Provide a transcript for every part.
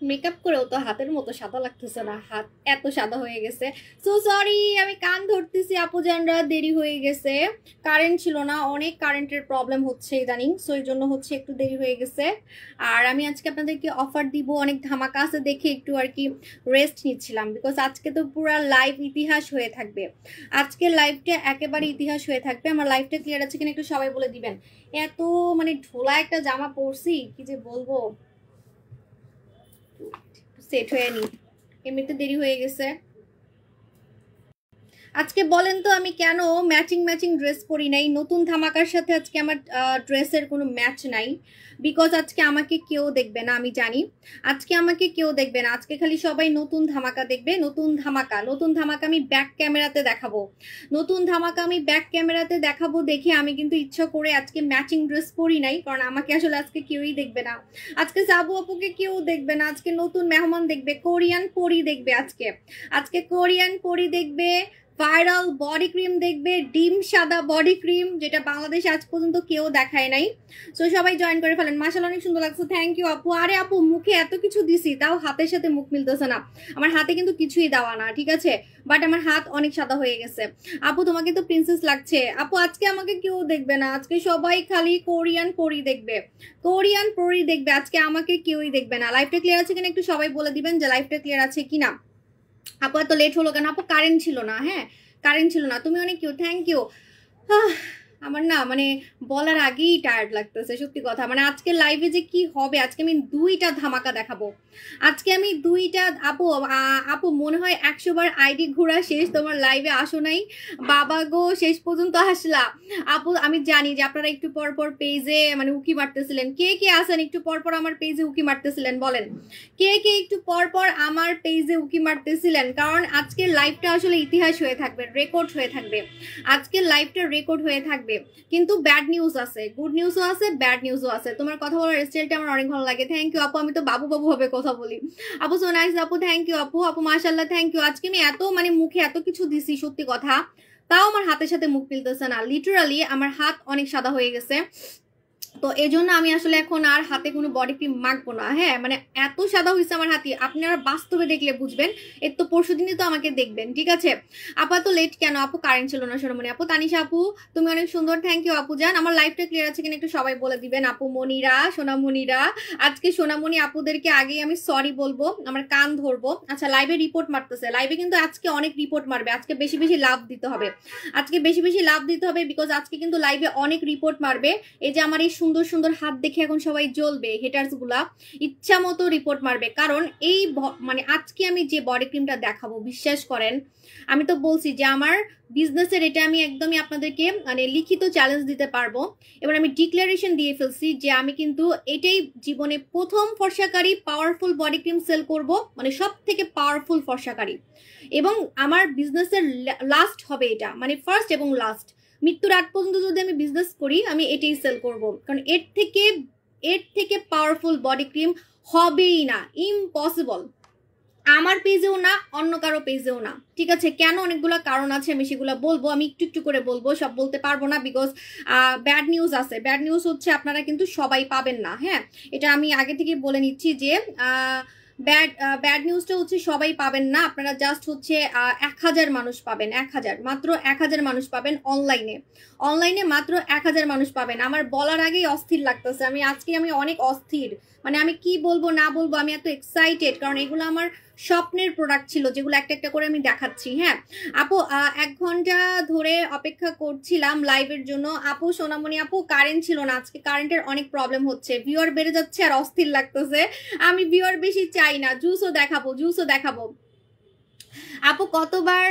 Makeup করেও তো হাতের মতো সাদা লাগতেছে না, হাত এত সাদা হয়ে গেছে। সো সরি, আমি কান ধরতেছি আপুজানরা, দেরি হয়ে গেছে। কারেন্ট ছিল না, অনেক কারেন্টের প্রবলেম হচ্ছে ইদানিং, সো এই জন্য হচ্ছে একটু দেরি হয়ে গেছে। আর আমি আজকে আপনাদেরকে অফার দিব, অনেক ধামাকা আছে দেখে একটু আর কি রেস্ট নিচ্ছিলাম, বিকজ আজকে তো পুরো লাইভ ইতিহাস হয়ে থাকবে। আজকে লাইভটা একেবারে ইতিহাস হয়ে থাকবে। আমার লাইভটা ক্লিয়ার আছে কিনা একটু সবাই বলে দিবেন। এত মানে ঢোলা একটা জামা পরছি, কি যে বলবো, সেট হয়ে নি, এমনিতে দেরি হয়ে গেছে। আজকে বলেন তো আমি কেন ম্যাচিং ম্যাচিং ড্রেস পরি নাই? নতুন ধামাকার সাথে আজকে আমার ড্রেসের কোনো ম্যাচ নাই, বিকজ আজকে আমাকে কেউ দেখবে না, আমি জানি আজকে আমাকে কেউ দেখবে না। আজকে খালি সবাই নতুন ধামাকা দেখবে। নতুন ধামাকা, নতুন ধামাকা আমি ব্যাক ক্যামেরাতে দেখাবো। নতুন ধামাকা আমি ব্যাক ক্যামেরাতে দেখাবো দেখে আমি কিন্তু ইচ্ছা করে আজকে ম্যাচিং ড্রেস পরি নাই, কারণ আমাকে আসলে আজকে কেউই দেখবে না। আজকে সাবু আপুকে কেউ দেখবে না, আজকে নতুন মেহমান দেখবে, কোরিয়ান পরি দেখবে। আজকে আজকে কোরিয়ান পরি দেখবে, ভাইরাল বডি ক্রিম দেখবে, ডিম সাদা বডি ক্রিম, যেটা বাংলাদেশে আজ পর্যন্ত কেউ দেখায় নাই। সো সবাই জয়েন করে ফেলেন। মাশাআল্লাহ অনেক সুন্দর লাগছে, থ্যাংক ইউ আপু। আরে আপু মুখে এত কিছু দিছি, তাও হাতের সাথে মুখ মিলতেছে না। আমার হাতে কিন্তু কিছুই দেওয়া না, ঠিক আছে, বাট আমার হাত অনেক সাদা হয়ে গেছে। আপু তোমাকে তো প্রিন্সেস লাগছে। আপু আজকে আমাকে কেউ দেখবে না, আজকে সবাই খালি কোরিয়ান পরি দেখবে, কোরিয়ান পরি দেখবে, আজকে আমাকে কেউই দেখবে না। লাইভটা ক্লিয়ার আছে কিনা একটু সবাই বলে দিবেন যে লাইভটা ক্লিয়ার আছে কিনা। আপু এত লেট হলো কেন? আপু কারেন্ট ছিল না, হ্যাঁ কারেন্ট ছিল না। তুমি অনেক কিউ, থ্যাংক ইউ। আমার না মানে বলার আগেই টায়ার্ড লাগতেছে, সত্যি কথা। মানে আজকে লাইভে যে কি হবে, আজকে আমি দুইটা ধামাকা দেখাবো। আজকে আমি দুইটা, আপু আপু মনে হয় 100 বার আইডি ঘোরা শেষ, তোমার লাইভে আসো নাই। বাবা গো, শেষ পর্যন্ত আসলা। আপু আমি জানি যে আপনারা একটু পর পর পেজে মানে উকি মারতেছিলেন। কে কে আসেন একটু পর পর আমার পেজে উকি মারতেছিলেন বলেন, কে কে একটু পর পর আমার পেজে উকি মারতেছিলেন? কারণ আজকের লাইভটা আসলে ইতিহাস হয়ে থাকবে, রেকর্ড হয়ে থাকবে। আজকের লাইভটা রেকর্ড হয়ে থাকবে। কিন্তু ব্যাড নিউজ আছে, গুড নিউজও আছে, ব্যাড নিউজও আছে। তোমার কথা বলার স্টাইলটা আমার অনেক ভালো লাগে, থ্যাংক ইউ আপু। আমি তো বাবু বাবু ভাবে কথা বলি। আপু সো নাইস আপু, থ্যাংক ইউ আপু। আপু মাশাআল্লাহ, থ্যাংক ইউ। আজকে আমি এত মানে মুখে এত কিছু দিছি, সত্যি কথা, তাও আমার হাতের সাথে মুখ মিলতেছে না। লিটারালি আমার হাত অনেক সাদা হয়ে গেছে। তো এই জন্য আমি আসলে এখন আর হাতে কোনো বডি ক্রিম মাখবো না। হ্যাঁ মানে এত সাদা হয়েছে আমার হাতে, আপনারা বাস্তবে দেখলে বুঝবেন। এর তো পরশু দিনই তো আমাকে দেখবেন, ঠিক আছে। আপাতত লেট কেন? আপু কারেন্ট ছিল না সোনামণি আপু। তানিশা আপু তুমি অনেক সুন্দর, থ্যাংক ইউ আপু জান। আমার লাইফটা ক্লিয়ার আছে কিনা একটু সবাই বলে দিবেন। আপু মনিরা, সোনামণিরা, আজকে সোনামণি আপুদেরকে আগেই আমি সরি বলবো, আমার কান ধরবো। আচ্ছা লাইভে রিপোর্ট মারতেছে, লাইভে কিন্তু আজকে অনেক রিপোর্ট মারবে। আজকে বেশি বেশি লাভ দিতে হবে, আজকে বেশি বেশি লাভ দিতে হবে, বিকজ আজকে কিন্তু লাইভে অনেক রিপোর্ট মারবে। এই যে আমার এই সুন্দর সুন্দর হাত দেখে এখন সবাই জ্বলবে, হেটার্স গুলা ইচ্ছা মতো রিপোর্ট মারবে। কারণ এই মানে আজকে আমি যে বডি ক্রিমটা দেখাবো, বিশ্বাস করেন আমি তো বলছি যে আমার বিজনেসের এটা আমি একদমই আপনাদেরকে মানে লিখিত চ্যালেঞ্জ দিতে পারবো। এবার আমি ডিক্লারেশন দিয়ে ফেলছি যে আমি কিন্তু এটাই জীবনে প্রথম ফর্সাকারী পাওয়ারফুল বডি ক্রিম সেল করব, মানে সব থেকে পাওয়ারফুল ফর্সাকারী। এবং আমার বিজনেসের লাস্ট হবে এটা, মানে ফার্স্ট এবং লাস্ট। মৃত্যুর আগ পর্যন্ত যদি আমি বিজনেস করি আমি এটাই সেল করব, কারণ এর থেকে পাওয়ারফুল বডি ক্রিম হবেই না, ইম্পসিবল। আমার পেজেও না, অন্য কারো পেজেও না, ঠিক আছে। কেন? অনেকগুলো কারণ আছে, আমি সেগুলো বলবো, আমি একটু একটু করে বলবো, সব বলতে পারবো না, বিকজ ব্যাড নিউজ আছে। ব্যাড নিউজ হচ্ছে আপনারা কিন্তু সবাই পাবেন না, হ্যাঁ এটা আমি আগে থেকে বলে নিচ্ছি যে ব্যাড নিউজটা হচ্ছে সবাই পাবেন না। আপনারা জাস্ট হচ্ছে 1000 মানুষ পাবেন, 1000, মাত্র 1000 মানুষ পাবেন অনলাইনে। অনলাইনে মাত্র 1000 মানুষ পাবেন। আমার বলার আগেই অস্থির লাগতেছে, আমি অনেক অস্থির, মানে আমি কি বলবো না বলবো, আমি এত এক্সাইটেড, কারণ এগুলো আমার স্বপ্নের প্রোডাক্ট ছিল, যেগুলো একটা একটা করে আমি দেখাচ্ছি। হ্যাঁ আপু 1 ঘন্টা ধরে অপেক্ষা করছিলাম লাইভের জন্য। আপু সোনামণি আপু কারেন্ট ছিল না, আজকে কারেন্টের অনেক প্রবলেম হচ্ছে, ভিউয়ার বেড়ে যাচ্ছে আর অস্থির লাগতেছে। আমি ভিউয়ার বেশি চাই না, জুসও দেখাবো, জুসও দেখাবো। আপু কতবার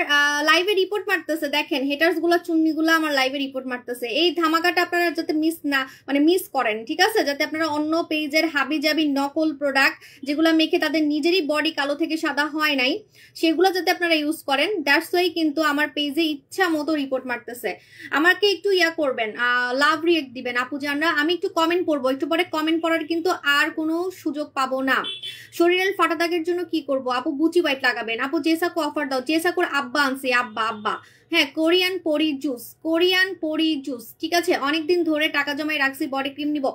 লাইভে রিপোর্ট মারতেছে, দেখেন হেটার্স গুলা, চুন্নি গুলা আমার লাইভে রিপোর্ট মারতেছে। এই ধামাকাটা আপনারা যাতে মিস না মানে মিস করেন, ঠিক আছে, যাতে আপনারা অন্য পেজের হাবি জাবি নকল প্রোডাক্ট যেগুলো মেখে তাদের নিজেরই বডি কালো থেকে সাদা হয় নাই, সেগুলো যাতে আপনারা ইউজ করেন। দ্যাটস ওয়াই কিন্তু আমার পেজে ইচ্ছা মতো রিপোর্ট মারতেছে। আমাকে একটু ইয়া করবেন, লাভ রিয়েক্ট দিবেন আপু জানরা, আমি একটু কমেন্ট পড়বো, একটু পরে কমেন্ট পড়ার কিন্তু আর কোনো সুযোগ পাবো না। শরীরের ফাটা দাগের জন্য কি করব? আপু বুচি ওয়াইপ লাগাবেন। আপু জেসা আমাকে অফার দাও। জেসাকুর আব্বা আনছি, আব্বা আব্বা। হ্যাঁ, কোরিয়ান পরি জুস, কোরিয়ান পরি জুস, ঠিক আছে। অনেকদিন ধরে টাকা জমাই রাখছি, বডি ক্রিম নিব।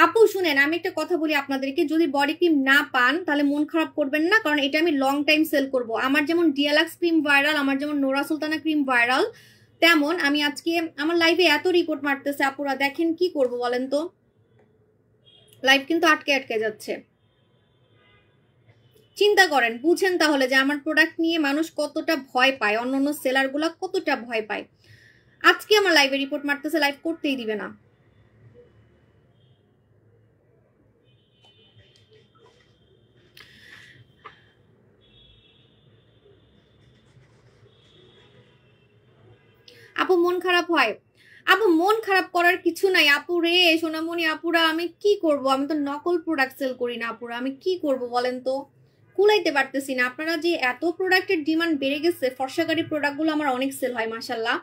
আপু শুনেন, আমি একটা কথা বলি আপনাদেরকে, যদি বডি ক্রিম না পান তাহলে মন খারাপ করবেন না, কারণ এটা আমি লং টাইম সেল করব। আমার যেমন ডিয়ালাক্স ক্রিম ভাইরাল, আমার যেমন নোরা সুলতানা ক্রিম ভাইরাল, তেমন আমি আজকে আমার লাইভে এত রিপোর্ট মারতেছে আপুরা, দেখেন কি করব বলেন তো, লাইভ কিন্তু আটকে আটকে যাচ্ছে। চিন্তা করেন, বুঝেন তাহলে যে আমার প্রোডাক্ট নিয়ে মানুষ কতটা ভয় পায়, অন্যান্য সেলার গুলা কতটা ভয় পায়। আজকে আমার লাইভে রিপোর্ট মারতেছে, লাইভ করতেই দিবে না। আপু মন খারাপ হয়? আপু মন খারাপ করার কিছু নাই আপু রে, সোনামণি আপুরা, আমি কি করব? আমি তো নকল প্রোডাক্ট সেল করি না আপুরা, আমি কি করব বলেন তো, কুলাইতে পারতেছি না। আপনারা যে এত প্রোডাক্টের ডিমান্ড বেড়ে গেছে, ফর্সাকারি প্রোডাক্টগুলো আমার অনেক সেল হয় মাশাল্লাহ,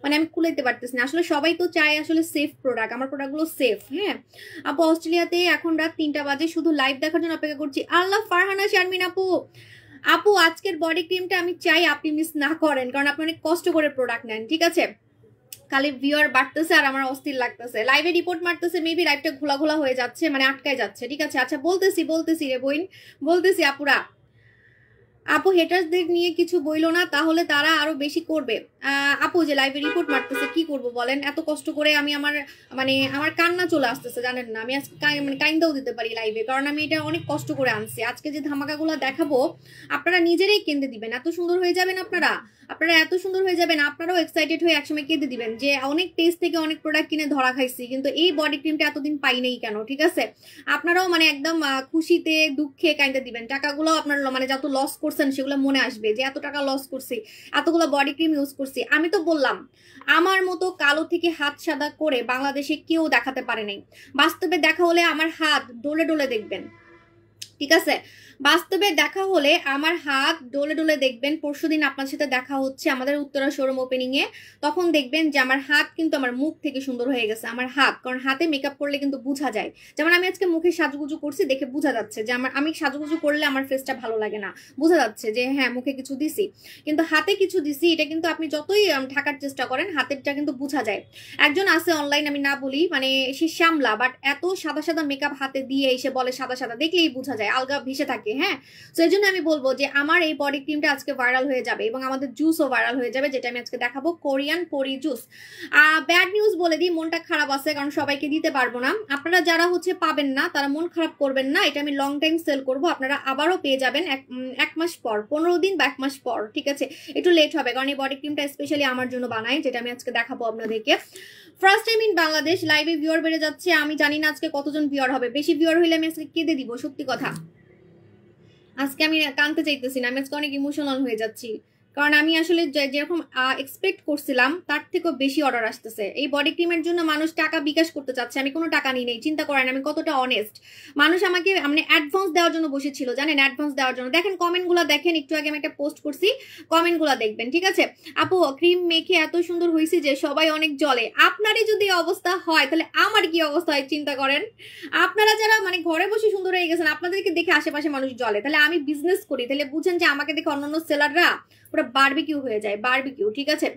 মানে আমি কুলাইতে পারতেছি না। আসলে সবাই তো চায় আসলে সেফ প্রোডাক্ট, আমার প্রোডাক্টগুলো সেফ। হ্যাঁ আপু, অস্ট্রেলিয়াতে এখন রাত 3টা বাজে, শুধু লাইভ দেখার জন্য অপেক্ষা করছি। আল্লাহ, ফারহানা শারমিন আপু, আপু আজকের বডি ক্রিমটা আমি চাই আপনি মিস না করেন, কারণ আপনি অনেক কষ্ট করে প্রোডাক্ট নেন, ঠিক আছে। খালি ভিউয়ার বাড়তেছে আর আমার অস্থির লাগতেছে, লাইভে রিপোর্ট মারতেছে, মেবি লাইভটা ঘোলা ঘোলা হয়ে যাচ্ছে, মানে আটকায় যাচ্ছে, ঠিক আছে। আচ্ছা বলতেছি রে বইন, বলতেছি আপুরা। আপু হেটার্সদের নিয়ে কিছু বইলো না, তাহলে তারা আরো বেশি করবে। আপু যে লাইভে রিপোর্ট মারতেছে, কি করব বলেন, এত কষ্ট করে আমি আমার কান্না চলে আসতেছে, জানেন না। আমি আজকে মানে কাইন্দাও দিতে পারি লাইভে, কারণ আমি এটা অনেক কষ্ট করে আনছি। আজকে যে ধামাকাগুলো দেখাবো আপনারা নিজেরাই কেঁদে দিবেন, এত সুন্দর হয়ে যাবেন আপনারা এত সুন্দর হয়ে যাবেন, আপনারাও এক্সাইটেড হয়ে একসময় কেঁদে দিবেন যে অনেক টেস্ট থেকে অনেক প্রোডাক্ট কিনে ধরা খাইছি, কিন্তু এই বডি ক্রিমটা এতদিন পাই নেই কেন, ঠিক আছে। আপনারাও মানে একদম খুশিতে দুঃখে কাইন্ডা দিবেন, টাকাগুলো আপনার মানে যত লস করছেন সেগুলো মনে আসবে যে এত টাকা লস করছি, এতগুলো বডি ক্রিম ইউজ করছি। আমি তো বললাম আমার মতো কালো থেকে হাত সাদা করে বাংলাদেশে কেউ দেখাতে পারে নাই। বাস্তবে দেখা হলে আমার হাত ডলে ডলে দেখবেন, ঠিক আছে। বাস্তবে দেখা হলে আমার হাত ডলে ডলে দেখবেন। পরশুদিন আপনার সাথে দেখা হচ্ছে আমাদের উত্তরা শোরুম ওপেনিং এ, তখন দেখবেন যে আমার হাত কিন্তু আমার মুখ থেকে সুন্দর হয়ে গেছে। আমার হাত, কারণ হাতে মেকআপ করলে কিন্তু বোঝা যায়, যেমন আমি আজকে মুখে সাজুগুজু করছি, দেখে বোঝা যাচ্ছে যে আমি সাজুগুজু করলে আমার ফেসটা ভালো লাগে না, বোঝা যাচ্ছে যে হ্যাঁ মুখে কিছু দিছি, কিন্তু হাতে কিছু দিছি। এটা কিন্তু আপনি যতই ঢাকার চেষ্টা করেন, হাতেরটা কিন্তু বোঝা যায়। একজন আছে অনলাইন, আমি না বলি, মানে সে শ্যামলা, বাট এত সাদা সাদা মেকআপ হাতে দিয়ে এসে বলে সাদা সাদা, দেখলেই বোঝা যায়, আলগা ভেসে থাকে। হ্যাঁ, তো এই জন্য আমি বলবো যে আমার এই বডি ক্রিমটা আজকে ভাইরাল হয়ে যাবে এবং আমাদের জুসও ভাইরাল হয়ে যাবে, যেটা আমি আজকে দেখাবো, কোরিয়ান পরি জুস। ব্যাড নিউজ বলে দিই, মনটা খারাপ আছে, কারণ সবাইকে দিতে পারবো না। আপনারা যারা হচ্ছে পাবেন না তারা মন খারাপ করবেন না, এটা আমি লং টাইম সেল করব, আপনারা আবারও পেয়ে যাবেন এক মাস পর, 15 দিন বা 1 মাস পর, ঠিক আছে। একটু লেট হবে, কারণ এই বডি ক্রিমটা স্পেশালি আমার জন্য বানাই, যেটা আমি আজকে দেখাবো আপনাদেরকে। ফার্স্ট টাইম ইন বাংলাদেশ, লাইভে ভিউয়ার বেড়ে যাচ্ছে। আমি জানি না আজকে কতজন ভিউয়ার হবে, বেশি ভিউয়ার হইলে আমি আজকে কেঁদে দিব, সত্যি কথা। আজকে আমি কাঁদতে চাইতেছি না, আমি আজকে অনেক ইমোশনাল হয়ে যাচ্ছি, কারণ আমি আসলে যেরকম এক্সপেক্ট করছিলাম তার থেকেও বেশি অর্ডার আসতেছে। এই বডি ক্রিমের জন্য মানুষ টাকা বিকাশ করতে চাচ্ছে, আমি কোনো টাকা নিই নেই, চিন্তা করেন আমি কতটা অনেস্ট। মানুষ আমাকে মানে অ্যাডভান্স দেওয়ার জন্য বসেছিল, জানেন, অ্যাডভান্স দেওয়ার জন্য। দেখেন কমেন্টগুলো দেখেন, একটু আগে আমি একটা পোস্ট করছি, কমেন্টগুলো দেখবেন, ঠিক আছে। আপু ক্রিম মেখে এত সুন্দর হয়েছে যে সবাই অনেক জ্বলে। আপনারই যদি অবস্থা হয় তাহলে আমার কি অবস্থা হয় চিন্তা করেন। আপনারা যারা মানে ঘরে বসে সুন্দর হয়ে গেছেন, আপনাদেরকে দেখে আশেপাশে মানুষ জ্বলে, তাহলে আমি বিজনেস করি, তাহলে বুঝেন যে আমাকে দেখে অন্যান্য সেলাররা পুরো বারবিকিউ হয়ে যায়, বারবিকিউ, ঠিক আছে।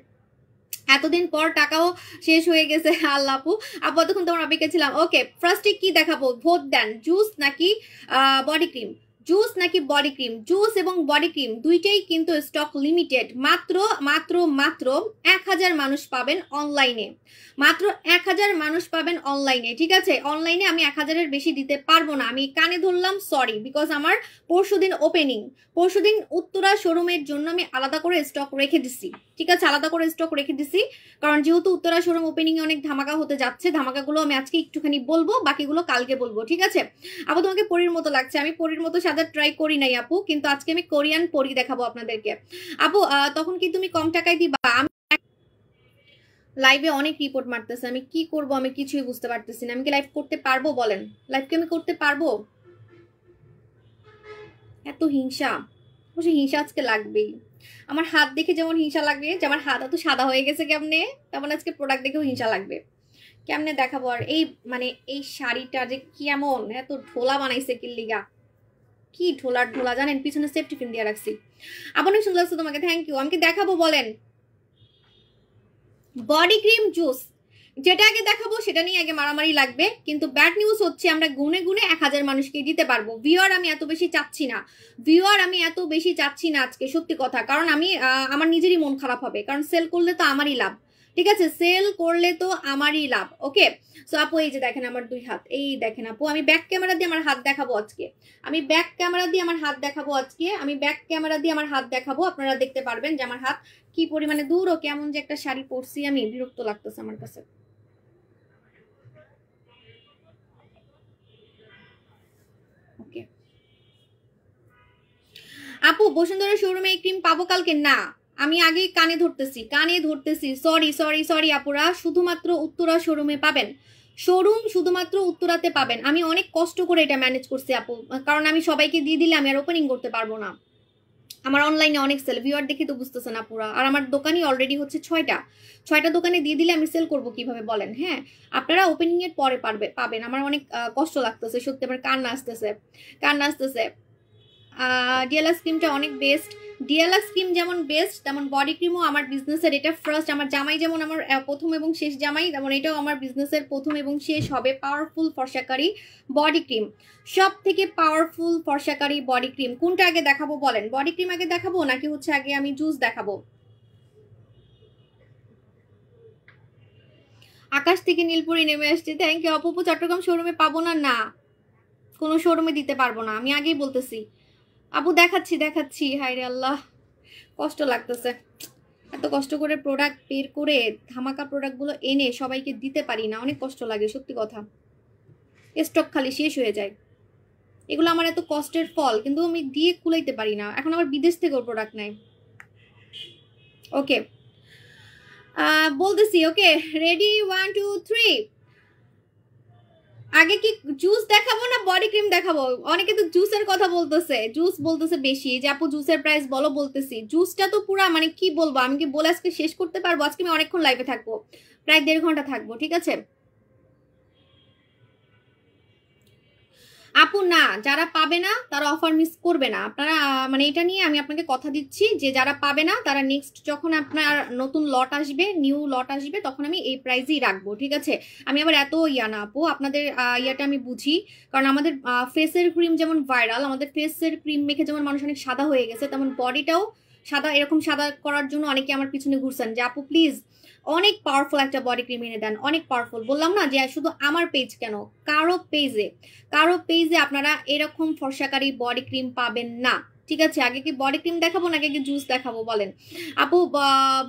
এতদিন পর টাকাও শেষ হয়ে গেছে। আল্লাহ আপু, আপু তখন তোমার অপেক্ষা ছিলাম। ওকে, ফার্স্টে কি দেখাবো, ভোট দেন, জুস নাকি বডি ক্রিম, জুস নাকি বডি ক্রিম। জুস এবং বডি ক্রিম দুইটাই কিন্তু স্টক লিমিটেড, মাত্র মাত্র মাত্র 1000 মানুষ পাবেন অনলাইনে, মাত্র 1000 মানুষ পাবেন অনলাইনে, ঠিক আছে। অনলাইনে আমি 1000-এর বেশি দিতে পারবো না, আমি কানে ধরলাম, সরি, বিকজ আমার পরশুদিন ওপেনিং, পরশুদিন উত্তরা শোরুমের জন্য আমি আলাদা করে স্টক রেখে দিছি, ঠিক আছে, আলাদা করে স্টক রেখে দিছি, কারণ যেহেতু উত্তরা শোরুম ওপেনিং এ অনেক ধামাকা হতে যাচ্ছে, ধামাকাগুলো আমি আজকে একটুখানি বলবো, বাকিগুলো কালকে বলবো, ঠিক আছে। আপু তোমাকে পরীর মতো লাগছে, আমি পরীর মতো সাজার ট্রাই করি নাই আপু, কিন্তু আজকে আমি কোরিয়ান পরি দেখাবো আপনাদেরকে। আপু তখন কি তুমি কম টাকায় দিবা? আমি লাইভে অনেক রিপোর্ট মারতেছে, আমি কি করব, আমি কিছুই বুঝতে পারতেছি না। আমি কি লাইভ করতে পারবো বলেন, লাইভ কি আমি করতে পারবো? এত হিংসা, অবশ্যই হিংসা আজকে লাগবেই। আমার হাত দেখে যেমন হিংসা লাগবে যে আমার হাত এত সাদা হয়ে গেছে কেমনে, তেমন আজকে প্রোডাক্ট দেখেও হিংসা লাগবে। কেমনে দেখাবো আর এই মানে এই শাড়িটা যে কেমন, এত ঢোলা বানাইছে কিল্লিগা। কি ঢোলার ঢোলা জানেন, পিছনে সেফটি পিন দিয়ে রাখছি। আপু অনেক সুন্দর লাগছে তোমাকে, থ্যাংক ইউ। আমাকে দেখাবো বলেন বডি ক্রিম জুস, যেটা আগে দেখাবো সেটা নিয়ে আগে মারামারি লাগবে, কিন্তু ব্যাড নিউজ হচ্ছে আমরা গুনে গুনে 1000 মানুষকে দিতে পারবো। ভিউয়ার আমি এত বেশি চাচ্ছি না, আজকে সত্যি কথা, কারণ আমি আমার নিজেরই মন খারাপ হবে, কারণ সেল করলে তো আমারই লাভ, ঠিক আছে, সেল করলে তো আমারই লাভ। ওকে, সো আপু এই যে দেখেন আমার 2 হাত, এই দেখেন আপু, আমি ব্যাক ক্যামেরা দিয়ে আমার হাত দেখাবো আজকে, আমি ব্যাক ক্যামেরা দিয়ে আমার হাত দেখাবো, আপনারা দেখতে পারবেন যে আমার হাত কি পরিমাণে দূর ও কেমন যে একটা শাড়ি পরছি আমি, বিরক্ত লাগতেছে আমার কাছে। ওকে আপু, বসুন্ধরা শোরুমে এই ক্রিম পাবো কালকে? না, আমি আগে কানে ধরতেছি, সরি আপুরা, শুধুমাত্র উত্তরা শোরুমে পাবেন, শুধুমাত্র উত্তরাতে পাবেন। আমি অনেক কষ্ট করে এটা ম্যানেজ করছি আপু, কারণ আমি সবাইকে দিয়ে দিলে আমি আর ওপেনিং করতে পারবো না, আমার অনলাইনে অনেক সেল, ভিউয়ার দেখে তো বুঝতেছেন আপুরা, আর আমার দোকানই অলরেডি হচ্ছে 6টা দোকানে দিয়ে দিলে আমি সেল করব কিভাবে বলেন? হ্যাঁ, আপনারা ওপেনিং এর পরে পাবেন। আমার অনেক কষ্ট লাগতেছে সত্যি, আমার কান্না আসতেছে। ডিএলএক্স ক্রিমটা অনেক বেস্ট, ডিএলএক্স ক্রিম যেমন বেস্ট তেমন বডি ক্রিমও আমার বিজনেসের এটা ফার্স্ট। আমার জামাই যেমন আমার প্রথম এবং শেষ জামাই, তেমন এটাও আমার বিজনেসের প্রথম এবং শেষ হবে। পাওয়ারফুল ফর্সাকারী বডি ক্রিম, সব থেকে পাওয়ারফুল ফর্সাকারী বডি ক্রিম। কোনটা আগে দেখাবো বলেন? বডি ক্রিম আগে দেখাবো নাকি হচ্ছে আগে আমি জুস দেখাবো? আকাশ থেকে নীলপুরি নেমে আসছে, থ্যাংক ইউ আপু। চট্টগ্রাম শোরুমে পাবো না? না, কোনো শোরুমে দিতে পারবো না, আমি আগেই বলতেছি আপু। দেখাচ্ছি, হায় রে আল্লাহ, কষ্ট লাগতেছে, এত কষ্ট করে প্রোডাক্ট বের করে ধামাকা প্রোডাক্টগুলো এনে সবাইকে দিতে পারি না, অনেক কষ্ট লাগে সত্যি কথা, স্টক খালি শেষ হয়ে যায়। এগুলো আমার এত কষ্টের ফল, কিন্তু আমি দিয়ে কুলাইতে পারি না। এখন আমার বিদেশ থেকেও প্রোডাক্ট নাই। ওকে, বলতেছি, ওকে রেডি, 1 2 3। আগে কি জুস দেখাবো না বডি ক্রিম দেখাবো? অনেকে তো জুসের কথা বলতেছে বেশি, যে আপু জুসের প্রাইস বলো। বলতেছি জুসটা তো পুরা মানে কি বলবো, আমি কি বলে আজকে শেষ করতে পারবো? আজকে আমি অনেকক্ষণ লাইভে থাকবো, প্রায় 1.5 ঘন্টা থাকবো, ঠিক আছে আপু। না, যারা পাবে না তারা অফার মিস করবে না। আপনারা মানে এটা নিয়ে আমি আপনাকে কথা দিচ্ছি যে যারা পাবে না তারা নেক্সট যখন আপনার নতুন লট আসবে, নিউ লট আসবে, তখন আমি এই প্রাইসেই রাখবো, ঠিক আছে? আমি আবার এত না আপু, আপনাদের ইয়াটা আমি বুঝি, কারণ আমাদের ফেসের ক্রিম যেমন ভাইরাল, আমাদের ফেসের ক্রিম মেখে যেমন মানুষ অনেক সাদা হয়ে গেছে, তেমন বডিটাও সাদা, এরকম সাদা করার জন্য অনেকে আমার পিছনে ঘুরছেন যে আপু প্লিজ অনেক পাওয়ারফুল একটা বডি ক্রিম এনে দেন, অনেক পাওয়ারফুল। বললাম না যে শুধু আমার পেজ কেন, কারো পেজে আপনারা এরকম ফর্সাকারী বডি ক্রিম পাবেন না, ঠিক আছে? আগে কি বডি ক্রিম দেখাবো নাকি আগে জুস দেখাবো বলেন? আপু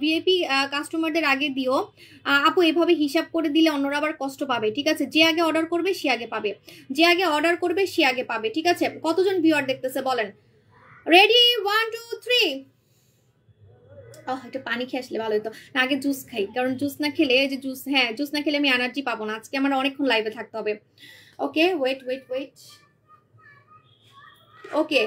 ভিআইপি কাস্টমারদের আগে দিও আপু, এভাবে হিসাব করে দিলে অন্যরা আবার কষ্ট পাবে, ঠিক আছে? যে আগে অর্ডার করবে সে আগে পাবে, ঠিক আছে? কতজন ভিউয়ার দেখতেছে বলেন? রেডি, 1 2 3। একটু পানি খেয়ে আসলে ভালো হতো। না, আগে জুস খাই, কারণ জুস না খেলে জুস না খেলে আমি এনার্জি পাবো না, আজকে আমার অনেকক্ষণ লাইভে থাকতে হবে। Okay, wait. Okay,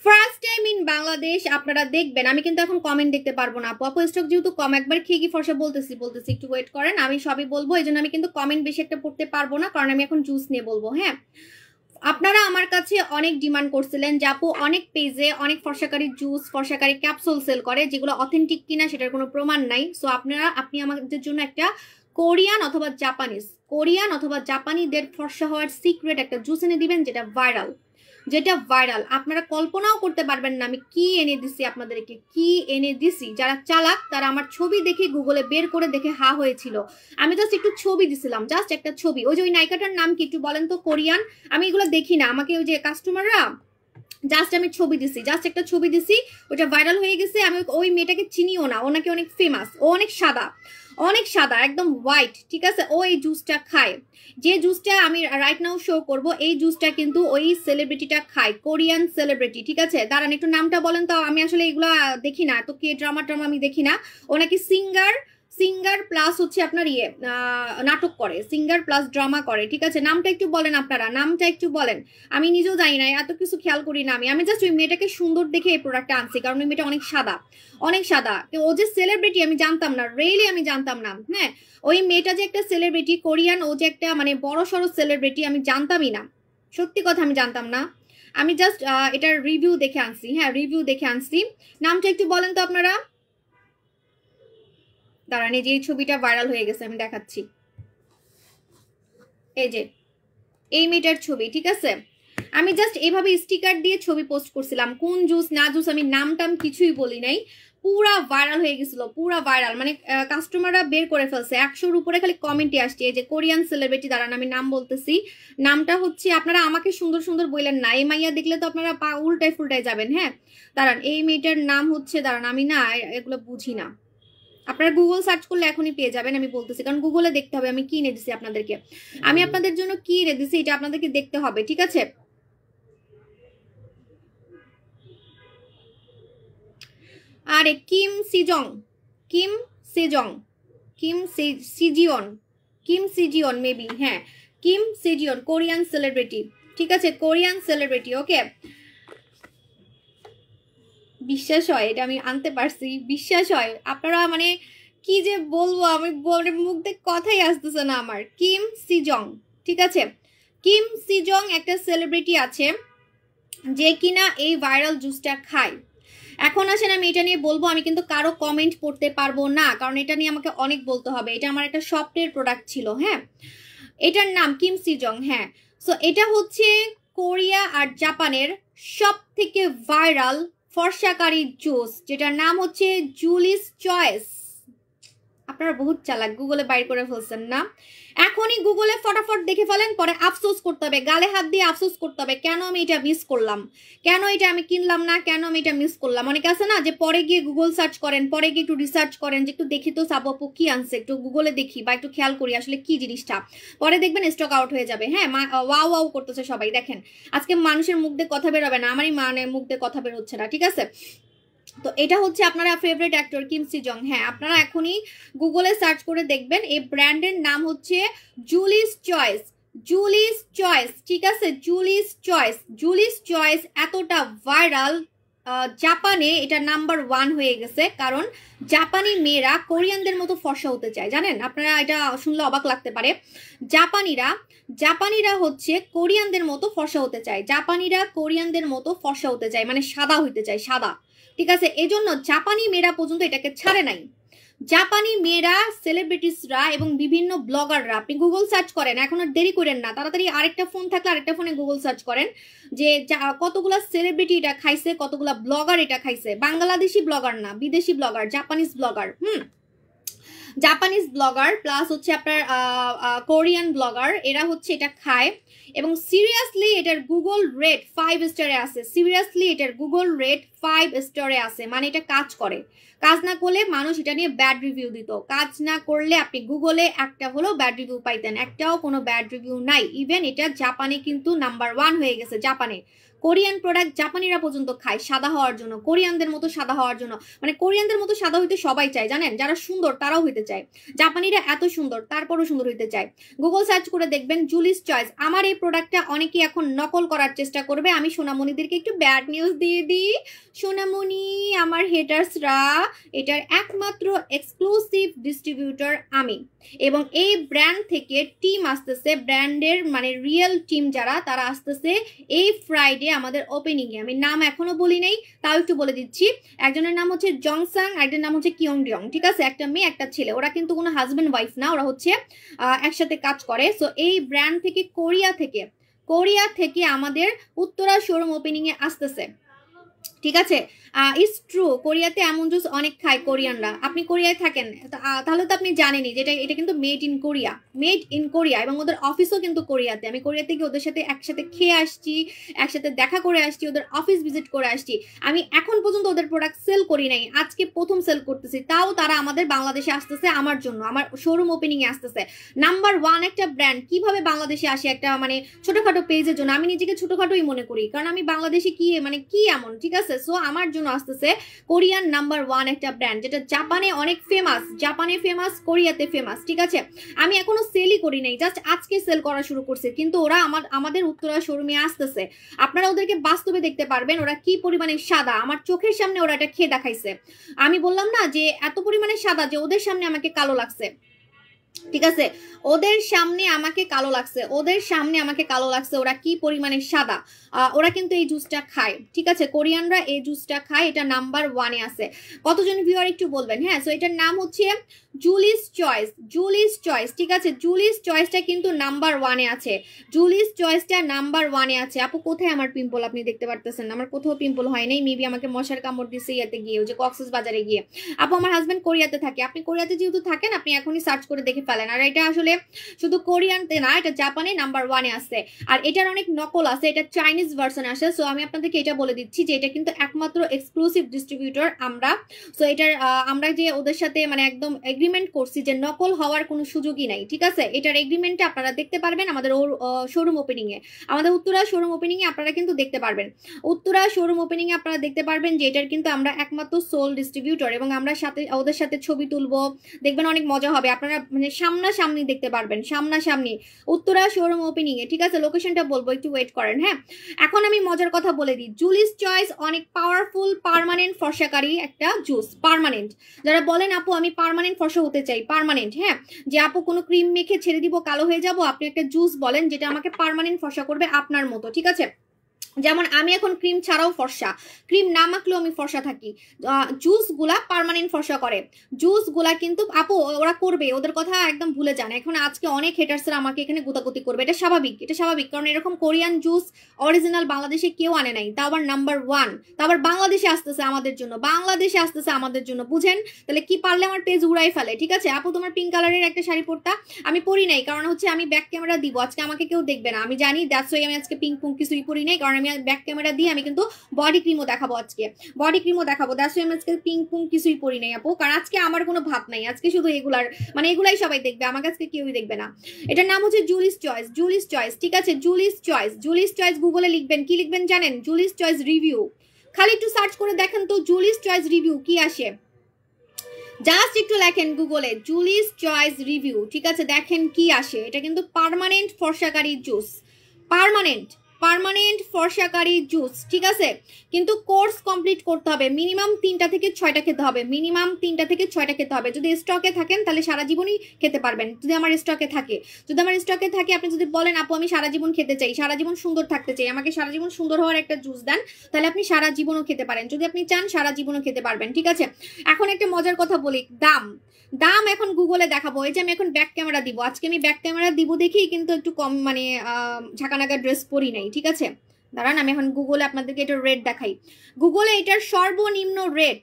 first time in Bangladesh আপনারা দেখবেন। আমি কিন্তু এখন কমেন্ট দেখতে পারবো না আপু, স্টক যেহেতু কম, একবার খেয়ে কি ফর্সা বলতেছি, একটু ওয়েট করেন, আমি সবই বলবো, এই জন্য আমি কিন্তু কমেন্ট বেশি একটা পড়তে পারবো না, কারণ আমি এখন জুস নিয়ে বলবো। হ্যাঁ, আপনারা আমার কাছে অনেক ডিমান্ড করছিলেন যে আপু অনেক পেজে অনেক ফর্সাকারী জুস, ফর্সাকারী ক্যাপসুল সেল করে, যেগুলো অথেন্টিক কিনা সেটার কোনো প্রমাণ নাই। সো আপনি আমাদের জন্য একটা কোরিয়ান অথবা জাপানিদের ফর্সা হওয়ার সিক্রেট একটা জুস এনে দিবেন, যেটা ভাইরাল। আপনারা কল্পনাও করতে পারবেন না আমি কি এনে দিছি। যারা চালাক তারা আমার ছবি দেখে গুগলে বের করে দেখে হা হয়েছিল। আমি জাস্ট একটু ছবি দিছিলাম, জাস্ট একটা ছবি। ওই নায়িকাটার নাম কি একটু বলেন তো? কোরিয়ান। আমি এগুলো দেখি না, আমাকে ওই যে কাস্টমাররা জাস্ট আমি একটা ছবি দিছি, ওটা ভাইরাল হয়ে গেছে। আমি ওই মেয়েটাকে চিনিও না, ও নাকি অনেক ফেমাস, ও অনেক সাদা একদম হোয়াইট, ঠিক আছে? ও এই জুসটা খায়, যে জুসটা আমি রাইট নাও শো করব, এই জুসটা কিন্তু ওই সেলিব্রিটিটা খায়, কোরিয়ান সেলিব্রিটি, ঠিক আছে? দাঁড়ান একটু নামটা বলেন তো, আমি আসলে এগুলা দেখি না, তো কে ড্রামা আমি দেখি না। ও নাকি সিঙ্গার প্লাস হচ্ছে আপনার নাটক করে, সিঙ্গার প্লাস ড্রামা করে, ঠিক আছে? নামটা একটু বলেন আপনারা, আমি নিজেও জানি না, এত কিছু খেয়াল করি না আমি জাস্ট ওই মেয়েটাকে সুন্দর দেখে এই প্রোডাক্টটা আনছি, কারণ ওই মেয়েটা অনেক সাদা। ও যে সেলিব্রিটি আমি জানতাম না, আমি জানতাম না। হ্যাঁ, ওই মেয়েটা যে একটা সেলিব্রিটি কোরিয়ান, ও যে একটা মানে বড় সড়ো সেলিব্রিটি আমি জানতামই না। সত্যি কথা আমি জানতাম না, আমি জাস্ট এটার রিভিউ দেখে আনছি। হ্যাঁ, রিভিউ দেখে আনছি। নামটা একটু বলেন তো আপনারা। দাঁড়ান, এই যে এই ছবিটা ভাইরাল হয়ে গেছে, আমি দেখাচ্ছি। এই যে এই মেয়েটার ছবি, ঠিক আছে? আমি জাস্ট এইভাবে স্টিকার দিয়ে ছবি পোস্ট করছিলাম, কোন জুস না জুস আমি নাম টাম কিছুই বলি নাই। পুরা ভাইরাল হয়ে গেছিল, পুরা ভাইরাল, মানে কাস্টমাররা বের করে ফেলছে। 100-র উপরে খালি কমেন্টে আসছে। এই যে কোরিয়ান সেলিব্রিটি, দাঁড়ান আমি নাম বলতেছি। নামটা হচ্ছে, আপনারা আমাকে সুন্দর সুন্দর বললেন না, এই মাইয়া দেখলে তো আপনারা পা উল্টায় ফুলটায় যাবেন। হ্যাঁ দাঁড়ান, এই মেয়েটার নাম হচ্ছে, দাঁড়ান আমি না এগুলো বুঝি না, আপনারা গুগল সার্চ করলে এখনই পেয়ে যাবেন। আমি বলতেছি কারণ গুগলে দেখতে হবে আমি কি এনে দিছি আপনাদেরকে, আমি আপনাদের জন্য কি এনে দিছি এটা আপনাদেরকে দেখতে হবে, ঠিক আছে? আরে Kim Sejeong, Kim Sejeong, Sejeong, Kim Sejeong maybe, হ্যাঁ কিম সিজিওন, কোরিয়ান সেলিব্রিটি, ঠিক আছে? Korean celebrity, okay. বিশ্বাস হয় এটা আমি আনতে পারছি, বিশ্বাস হয়? আপনারা মানে কি যে বলবো, আমি মুখ দিয়ে কথাই আসতেছে না আমার। কিম সিজং, ঠিক আছে? কিম সিজং একটা সেলিব্রিটি আছে যে কিনা এই ভাইরাল জুসটা খায়। এখন আসেন আমি এটা নিয়ে বলবো, আমি কিন্তু কারো কমেন্ট পড়তে পারবো না, কারণ এটা নিয়ে আমাকে অনেক বলতে হবে। এটা আমার একটা শপের প্রোডাক্ট ছিল। হ্যাঁ, এটার নাম কিম সিজং। হ্যাঁ, সো এটা হচ্ছে কোরিয়া আর জাপানের সব থেকে ভাইরাল ফর্সাকারী জুস, যেটার নাম হচ্ছে জুলিস চয়েস। আপনারা বহুত চালাক, গুগলে বাইর করে ফেলছেন না? এখনই গুগলে ফটাফট দেখে ফেলেন, পরে আফসোস করতে হবে, গালে হাত দিয়ে আফসোস করতে হবে কেন আমি এটা মিস করলাম, কেন এটা আমি কিনলাম না, কেন আমি এটা মিস করলাম। অনেকে আছে না যে পরে গিয়ে গুগল সার্চ করেন, পরে গিয়ে একটু রিসার্চ করেন যে একটু দেখি তো সাবপু কি আনছে, একটু গুগলে দেখি বা একটু খেয়াল করি আসলে কি জিনিসটা, পরে দেখবেন স্টক আউট হয়ে যাবে। হ্যাঁ, ওয়াও ওয়াও করতেছে সবাই। দেখেন আজকে মানুষের মুখ দিয়ে কথা বেরোবে না, আমারই মানে মুখ দিয়ে কথা বের হচ্ছে না, ঠিক আছে? তো এটা হচ্ছে আপনারা ফেভারিট অ্যাক্টর কিম সিজং। হ্যাঁ, আপনারা এখনই গুগলে সার্চ করে দেখবেন, এই ব্র্যান্ডের নাম হচ্ছে জুলিস চয়েস, জুলিস চয়েস, ঠিক আছে? জুলিস চয়েস, জুলিস চয়েস এতটা ভাইরাল, জাপানে এটা নাম্বার 1 হয়ে গেছে, কারণ জাপানি মেয়েরা কোরিয়ানদের মতো ফর্সা হতে চায়। জানেন আপনারা, এটা শুনলে অবাক লাগতে পারে, জাপানিরা হচ্ছে কোরিয়ানদের মতো ফর্সা হতে চায়, জাপানিরা কোরিয়ানদের মতো ফর্সা হতে চায়, মানে সাদা হইতে চায়, সাদা, ঠিক আছে? এজন্য জাপানি মেয়েরা পর্যন্ত এটাকে ছাড়ে নাই। জাপানি মেয়েরা, সেলিব্রিটিসরা এবং বিভিন্ন ব্লগাররা, আপনি গুগল সার্চ করেন, এখন আর দেরি করেন না, তাড়াতাড়ি আরেকটা ফোন থাকলে আরেকটা ফোনে গুগল সার্চ করেন যে কতগুলা সেলিব্রিটি এটা খাইছে, কতগুলা ব্লগার এটা খাইছে, বাংলাদেশি ব্লগার না, বিদেশি blogger, Japanese blogger, Japanese blogger plus হচ্ছে আপনার কোরিয়ান ব্লগার, এরা হচ্ছে এটা খায়। এবং সিরিয়াসলি এটার গুগল রেট 5 স্টারে আছে, সিরিয়াসলি এটার গুগল রেট 5 স্টারে আছে, মানে এটা কাজ করে। কাজ না করলে মানুষ এটা নিয়ে ব্যাড রিভিউ দিত, কাজ না করলে আপনি গুগলে একটা হলেও ব্যাড রিভিউ পাইতেন, একটাও কোনো ব্যাড রিভিউ নাই। ইভেন এটা জাপানে কিন্তু নাম্বার 1 হয়ে গেছে। জাপানে কোরিয়ান প্রোডাক্ট জাপানিরা পর্যন্ত খায় সাদা হওয়ার জন্য, কোরিয়ানদের মতো সাদা হওয়ার জন্য, মানে কোরিয়ানদের মতো সাদা হইতে সবাই চায়, জানেন? যারা সুন্দর তারাও হইতে চায়, জাপানিরা এত সুন্দর তারপরও সুন্দর হইতে চায়। গুগল সার্চ করে দেখবেন জুলিস চয়েস। আমার এই প্রোডাক্টটা অনেকেই এখন নকল করার চেষ্টা করবে। আমি সোনামণিদেরকে একটু ব্যাড নিউজ দিয়ে দিই, সোনামণি আমার হেটার্সরা, এটার একমাত্র এক্সক্লুসিভ ডিস্ট্রিবিউটর আমি। এবং এই ব্র্যান্ড থেকে টিম আসতেছে, ব্র্যান্ডের মানে রিয়েল টিম যারা, তারা আসতেছে এই ফ্রাইডে আমাদের ওপেনিং এ। আমি নাম এখনো বলি নাই, তাও একটু বলে দিচ্ছি। একজনের নাম হচ্ছে জংসাং, একজনের নাম হচ্ছে কিয়ংডিয়ং, ঠিক আছে? একটা মেয়ে একটা ছেলে, ওরা কিন্তু কোনো হাজবেন্ড ওয়াইফ না, ওরা হচ্ছে একসাথে কাজ করে। সো এই ব্র্যান্ড থেকে কোরিয়া থেকে আমাদের উত্তরা শোরুম ওপেনিং এ আসতেছে, ঠিক আছে? ইটস ট্রু, কোরিয়াতে এমন জুস অনেক খায় কোরিয়ানরা। আপনি কোরিয়ায় থাকেন তাহলে তো আপনি জানেনই যে এটা কিন্তু মেড ইন কোরিয়া, এবং ওদের অফিসও কিন্তু কোরিয়াতে। আমি কোরিয়াতে গিয়ে ওদের সাথে একসাথে খেয়ে আসছি, একসাথে দেখা করে আসছি, ওদের অফিস ভিজিট করে আসছি। আমি এখন পর্যন্ত ওদের প্রোডাক্ট সেল করি নাই, আজকে প্রথম সেল করতেছি। তাও তারা আমাদের বাংলাদেশে আসতেছে আমার জন্য, আমার শোরুম ওপেনিং এ আসতেছে। নাম্বার 1 একটা ব্র্যান্ড কিভাবে বাংলাদেশে আসে একটা মানে ছোটখাটো পেজের জন্য? আমি নিজেকে ছোটখাটোই মনে করি, কারণ আমি বাংলাদেশে কি মানে কি এমন, ঠিক আছে? সো আমার জন্য আসতেছে কোরিয়ান নাম্বার 1 একটা ব্র্যান্ড, যেটা জাপানে অনেক ফেমাস, জাপানে ফেমাস, কোরিয়াতে ফেমাস, ঠিক আছে? আমি এখনো সেলই করি নাই, জাস্ট আজকে সেল করা শুরু করছে, কিন্তু ওরা আমাদের উত্তরা শোরুমে আসতেছে। আপনারা ওদেরকে বাস্তবে দেখতে পারবেন ওরা কি পরিমাণে সাদা। আমার চোখের সামনে ওরা এটা খেয়ে দেখাইছে। আমি বললাম না যে এত পরিমাণে সাদা যে ওদের সামনে আমাকে কালো লাগছে। ঠিক আছে, ওদের সামনে আমাকে কালো লাগছে, ওদের সামনে আমাকে কালো লাগছে, ওরা কি পরিমাণে সাদা। ওরা কিন্তু এই জুসটা খায়, ঠিক আছে, কোরিয়ানরা এই জুসটা খায়, এটা নাম্বার 1-এ আছে। কতজন ভিউয়ার একটু বলবেন। হ্যাঁ, সো এটার নাম হচ্ছে জুলিস চয়েস, জুলিস চয়েস, ঠিক আছে, জুলিস চয়েসটা কিন্তু নাম্বার 1-এ আছে, জুলিস চয়েসটা নাম্বার 1-এ আছে। আপু কোথায় আমার পিম্পল আপনি দেখতে পারতেছেন? আমার কোথাও পিম্পল হয় নাই, মেবি আমাকে মশার কামড় দিছে ইয়াতে গিয়ে, ওই যে কক্সেস বাজারে গিয়ে। আপু আমার হাজবেন্ড কোরিয়াতে থাকে, আপনি কোরিয়াতে যেহেতু থাকেন আপনি এখনই সার্চ করে দেখে ফেলেন। আর এটা আসলে শুধু কোরিয়ানতে না, এটা জাপানে নাম্বার 1-এ আছে। আর এটার অনেক নকল আছে, এটা চাইনিজ ভার্সন আসে। সো আমি আপনাদেরকে এটা বলে দিচ্ছি যে এটা কিন্তু একমাত্র এক্সক্লুসিভ ডিস্ট্রিবিউটর আমরা। সো এটার আমরা যে ওদের সাথে মানে একদম এগ্রিমেন্ট করছি যে নকল হওয়ার কোনো সুযোগই নাই, ঠিক আছে। এটার এগ্রিমেন্টটা আপনারা দেখতে পারবেন আমাদের শোরুম ওপেনিং এ, আমাদের উত্তরা শোরুম ওপেনিং এ আপনারা কিন্তু দেখতে পারবেন। উত্তরা শোরুম ওপেনিং এ আপনারা দেখতে পারবেন যে এটার কিন্তু আমরা একমাত্র সোল ডিস্ট্রিবিউটর, এবং আমরা সাথে ওদের সাথে ছবি তুলবো, দেখবেন অনেক মজা হবে। আপনারা মানে সামনাসামনি দেখতে পারবেন, সামনাসামনি উত্তরা শোরুম ওপেনিং এ, ঠিক আছে। লোকেশনটা বলবো, একটু ওয়েট করেন। হ্যাঁ, এখন আমি মজার কথা বলে দিই, জুলিস চয়েস অনেক পাওয়ারফুল পার্মানেন্ট ফর্সাকারী একটা জুস, পার্মানেন্ট। যারা বলেন আপু আমি পার্মানেন্ট ফর্সা হতে চাই, পার্মানেন্ট, হ্যাঁ, যে আপু কোনো ক্রিম মেখে ছেড়ে দিব কালো হয়ে যাব, আপনি একটা জুস বলেন যেটা আমাকে পার্মানেন্ট ফর্সা করবে আপনার মতো, ঠিক আছে। যেমন আমি এখন ক্রিম ছাড়াও ফর্সা, ক্রিম না মাখলেও আমি ফর্সা থাকি। জুসগুলা পার্মানেন্ট ফর্সা করে, জুসগুলা কিন্তু আপু ওরা করবে, ওদের কথা একদম ভুলে যান। এখন আজকে অনেক হেটার্সরা আমাকে এখানে গুতাগুতি করবে, এটা স্বাভাবিক, এটা স্বাভাবিক, কারণ এরকম কোরিয়ান জুস অরিজিনাল বাংলাদেশে কেউ আনে নাই, তা আবার নাম্বার 1, তা আবার বাংলাদেশে আসতেছে আমাদের জন্য, বাংলাদেশে আসতেছে আমাদের জন্য, বুঝেন? তাহলে কি পারলে আমার পেজ উড়াই ফেলে, ঠিক আছে। আপু তোমার পিঙ্ক কালারের একটা শাড়ি পরতা, আমি পরি নাই, কারণ হচ্ছে আমি ব্যাক ক্যামেরা দিব, আজকে আমাকে কেউ দেখবে না, আমি জানি, দ্যাটস ওয়াই আমি আজকে পিঙ্ক পুঙ্ক কিছুই পরি নাই, কারণ আমি ব্যাক ক্যামেরা দিয়ে আমি কিন্তু বডি ক্রিমও দেখাবো, আজকে বডি ক্রিমও দেখাবো, দ্যাটস ওয়াই আমি আজকে পিঙ্ক পুঙ্ক কিছুই পরি নাই আপু, কারণ আজকে আমার কোনো ভাব নাই, আজকে শুধু এগুলার মানে এগুলাই সবাই দেখবে, আমাকে আজকে কেউই দেখবে না। এটার নাম হচ্ছে জুলিস চয়েস, জুলিস চয়েস, ঠিক আছে, জুলিস চয়েস, জুলিস চয়েস গুগলে লিখবেন, কি লিখবেন জানেন? জুলিস চয়েস রিভিউ, খালি একটু সার্চ করে দেখেন তো জুলিস চয়েস রিভিউ কি আসে, জাস্ট একটু লেখেন গুগলে জুলিস চয়েস রিভিউ, ঠিক আছে, দেখেন কি আসে। এটা কিন্তু পার্মানেন্ট ফর্সাকারী জুস, পার্মানেন্ট পার্মানেন্ট ফর্সাকারী জুস, ঠিক আছে। কিন্তু কোর্স কমপ্লিট করতে হবে, মিনিমাম 3টা থেকে 6টা খেতে হবে, মিনিমাম 3টা থেকে 6টা খেতে হবে। যদি স্টকে থাকেন তাহলে সারা জীবনই খেতে পারবেন, যদি আমার স্টকে থাকে, যদি আমার স্টকে থাকে, আপনি যদি বলেন আপু আমি সারা জীবন খেতে চাই, সারা জীবন সুন্দর থাকতে চাই, আমাকে সারা জীবন সুন্দর হওয়ার একটা জুস দেন, তাহলে আপনি সারা জীবনও খেতে পারেন, যদি আপনি চান সারা জীবনও খেতে পারবেন, ঠিক আছে। এখন একটা মজার কথা বলি, দাম, দাম এখন গুগলে দেখাবো। এই যে আমি এখন ব্যাক ক্যামেরা দিব, আজকে আমি ব্যাক ক্যামেরা দিব দেখি কিন্তু একটু কম মানে ঝাঁকানাকা ড্রেস পরি নাই, ঠিক আছে। দাঁড়ান আমি এখন গুগলে আপনাদেরকে এটা রেট দেখাই। গুগলে এটার সর্বনিম্ন রেট,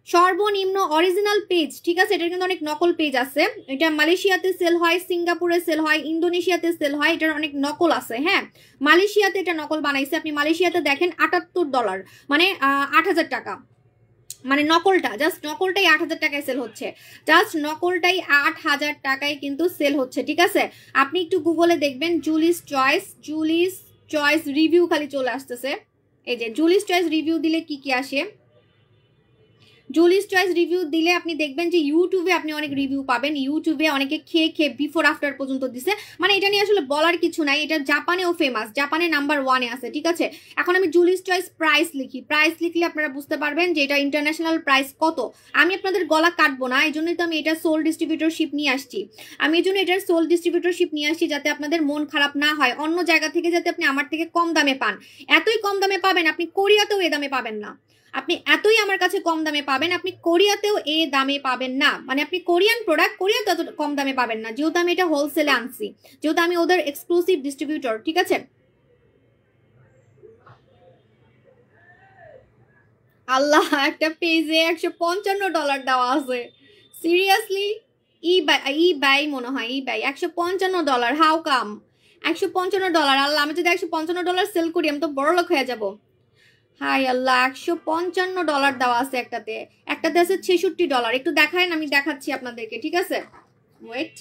সর্বনিম্ন অরিজিনাল পেজ, ঠিক আছে, এটার কিন্তু অনেক নকল পেজ আছে, এটা মালয়েশিয়াতে সেল হয়, সিঙ্গাপুরে সেল হয়, ইন্দোনেশিয়াতে সেল হয়, এটার অনেক নকল আছে। হ্যাঁ, মালয়েশিয়াতে এটা নকল বানাইছে, আপনি মালয়েশিয়াতে দেখেন $78, মানে 8,000 টাকা, মানে নকলটা, জাস্ট নকলটাই 8,000 টাকায় সেল হচ্ছে, জাস্ট নকলটাই 8,000 টাকায় কিন্তু সেল হচ্ছে, ঠিক আছে। আপনি একটু গুগলে দেখবেন জুলিস চয়েস, জুলিস চয়েস রিভিউ খালি চলে আসতেছে, এই যে জুলিস চয়েস রিভিউ দিলে কি কি আসে, জুলিস চয়েস রিভিউ দিলে আপনি দেখবেন যে ইউটিউবে আপনি অনেক রিভিউ পাবেন, ইউটিউবে অনেকে খেয়ে খেয়ে বিফোর আফটার পর্যন্ত দিছে, মানে এটা নিয়ে আসলে বলার কিছু নাই, এটা জাপানেও ফেমাস, জাপানে নাম্বার 1-এ আছে, ঠিক আছে। এখন আমি জুলিস চয়েস প্রাইস লিখি, প্রাইস লিখলে আপনারা বুঝতে পারবেন যে এটা ইন্টারন্যাশনাল প্রাইস কত। আমি আপনাদের গলা কাটবো না, এই জন্যই তো আমি এটা সোল ডিস্ট্রিবিউটরশিপ নিয়ে আসছি, আমি এই জন্য এটার সোল ডিস্ট্রিবিউটরশিপ নিয়ে আসছি যাতে আপনাদের মন খারাপ না হয়, অন্য জায়গা থেকে যাতে আপনি আমার থেকে কম দামে পান, এতই কম দামে পাবেন আপনি কোরিয়াতেও এ দামে পাবেন না, আপনি এতই আমার কাছে কম দামে পাবেন আপনি কোরিয়াতেও এ দামে পাবেন না, মানে আপনি কোরিয়ান প্রোডাক্ট কোরিয়াতে এত কম দামে পাবেন না, যেহেতু আমি এটা হোলসেলে আনছি, যেহেতু আমি ওদের এক্সক্লুসিভ ডিস্ট্রিবিউটর, ঠিক আছে। আল্লাহ, একটা পেজে $155 দেওয়া আছে, সিরিয়াসলি? ই বাই মনে হয়, ই বাই $155, হাউ কাম $155? আল্লাহ, আমি যদি $155 সেল করি আমি তো বড় লোক হয়ে যাবো। হাই আল্লাহ, $155 দেওয়া আছে একটাতে, একটাতে আছে $66। একটু দেখায়, আমি দেখাচ্ছি আপনাদেরকে, ঠিক আছে, ওয়েট।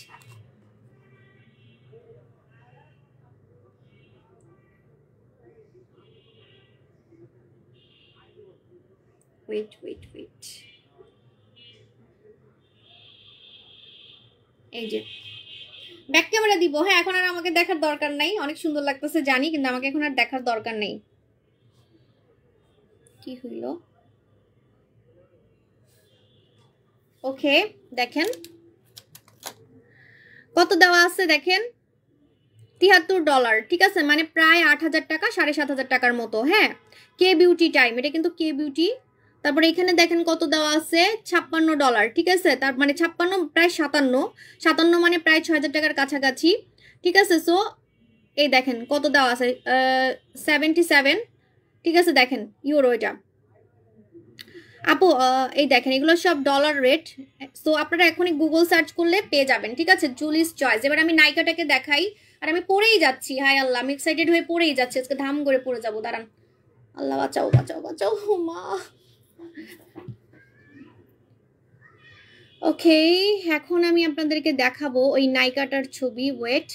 ওয়েট ওয়েট ওয়েট, এই যে ব্যাক ক্যামেরা দিব। হ্যাঁ, এখন আর আমাকে দেখার দরকার নাই, অনেক সুন্দর লাগতেছে জানি, কিন্তু আমাকে এখন আর দেখার দরকার নেই। কি হইল? ওকে, দেখেন কত দেওয়া আছে দেখেন, $73, ঠিক আছে, মানে প্রায় 8,000 টাকা, 7,500 টাকার মতো। হ্যাঁ, কে বিউটি টাইম, এটা কিন্তু কে বিউটি। তারপরে এখানে দেখেন কত দেওয়া আছে, $56, ঠিক আছে, তার মানে 56 প্রায় 57 মানে প্রায় 6,000 টাকার কাছাকাছি, ঠিক আছে। সো এই দেখেন কত দেওয়া আছে, 77, ঠিক আছে, দেখেন ইউরো এটা আপু। এই দেখেন এগুলো সব ডলার রেট। সো আপনারা এখনই গুগল সার্চ করলে পেয়ে যাবেন, ঠিক আছে, জুলিস চয়েস। এবার আমি নাইকাটাকে দেখাই, আর আমি পরেই যাচ্ছি। হাই আল্লাহ, আমি এক্সাইটেড হয়ে পরেই যাচ্ছি, আজকে ধাম করে পড়ে যাবো, দাঁড়ান। আল্লাহ বাঁচাও বাঁচাও বাঁচাও মা। ওকে, এখন আমি আপনাদেরকে দেখাবো ওই নাইকাটার ছবি। ওয়েট,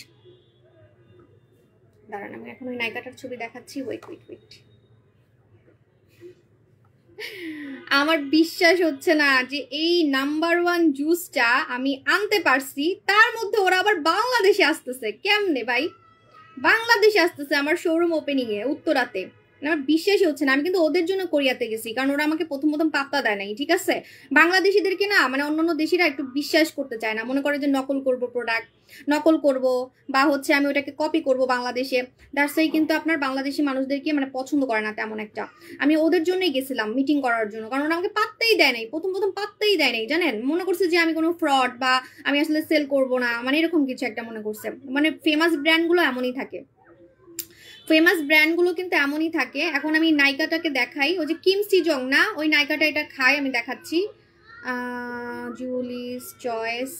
দাঁড়ান, আমি এখন ওই নাইকাটার ছবি দেখাচ্ছি। ওয়েট ওয়েট ওয়েট, আমার বিশ্বাস হচ্ছে না যে এই নাম্বার 1 জুসটা আমি আনতে পারছি, তার মধ্যে ওরা আবার বাংলাদেশে আসতেছে। কেমনে ভাই বাংলাদেশে আসতেছে আমার শোরুম ওপেনিং এ উত্তরাতে? আমার বিশ্বাসই হচ্ছে না। আমি কিন্তু ওদের জন্য কোরিয়াতে গেছি, কারণ ওরা আমাকে প্রথম পাত্তা দেয় নাই, ঠিক আছে। বাংলাদেশিদেরকে না, মানে অন্যান্য দেশিরা একটু বিশ্বাস করতে চায় না, মনে করে যে নকল করব, প্রোডাক্ট নকল করব, বা হচ্ছে আমি ওটাকে কপি করব বাংলাদেশে। দ্যাটস ওয়াই কিন্তু আপনার বাংলাদেশি মানুষদেরকে মানে পছন্দ করে না তেমন একটা। আমি ওদের জন্যই গেছিলাম মিটিং করার জন্য, কারণ ওরা আমাকে পাত্তাই দেয় নাই, প্রথম পাত্তাই দেয় নাই, জানেন। মনে করছে যে আমি কোনো ফ্রড, বা আমি আসলে সেল করব না, মানে এরকম কিছু একটা মনে করছে। মানে ফেমাস ব্র্যান্ডগুলো এমনই থাকে, ফেমাস ব্র্যান্ডগুলো কিন্তু এমনই থাকে। এখন আমি নাইকাটাকে দেখাই, ওই যে কিম সিজং না, ওই নাইকাটা এটা খাই, আমি দেখাচ্ছি। জুলিস চয়েস,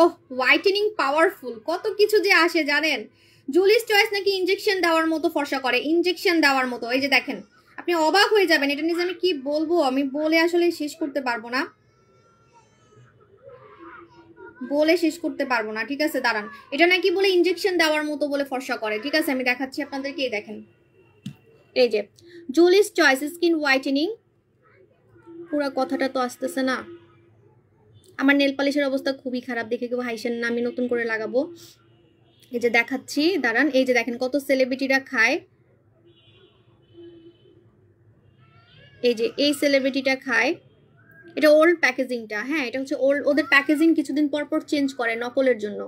ওহ হোয়াইটেনিং পাওয়ারফুল, কত কিছু যে আসে জানেন। জুলিস চয়েস নাকি ইনজেকশন দেওয়ার মতো ফর্সা করে, ইনজেকশন দেওয়ার মতো। এই যে দেখেন, আপনি অবাক হয়ে যাবেন, এটা নিয়ে আমি কি বলবো, আমি বলে আসলে শেষ করতে পারবো না, বলে শেষ করতে পারবো না, ঠিক আছে। দাঁড়ান, এটা নাকি বলে ইনজেকশন দেওয়ার মতো বলে ফর্সা করে, ঠিক আছে, আমি দেখাচ্ছি আপনাদেরকে। এই দেখেন, এই যে জুলিস চয়েস স্কিন হোয়াইটেনিং, পুরো কথাটা তো আসতেছে না। আমার নেল পালিশের অবস্থা খুবই খারাপ, দেখে কেউ হাইসেন না, আমি নতুন করে লাগাবো। এই যে দেখাচ্ছি, দাঁড়ান। এই যে দেখেন কত সেলিব্রিটিরা খায়, এই যে এই সেলিব্রিটিটা খায়। এটা ওল্ড প্যাকেজিংটা, হ্যাঁ, এটা হচ্ছে ওল্ড। ওদের প্যাকেজিং কিছুদিন পর পর চেঞ্জ করে নকলের জন্য,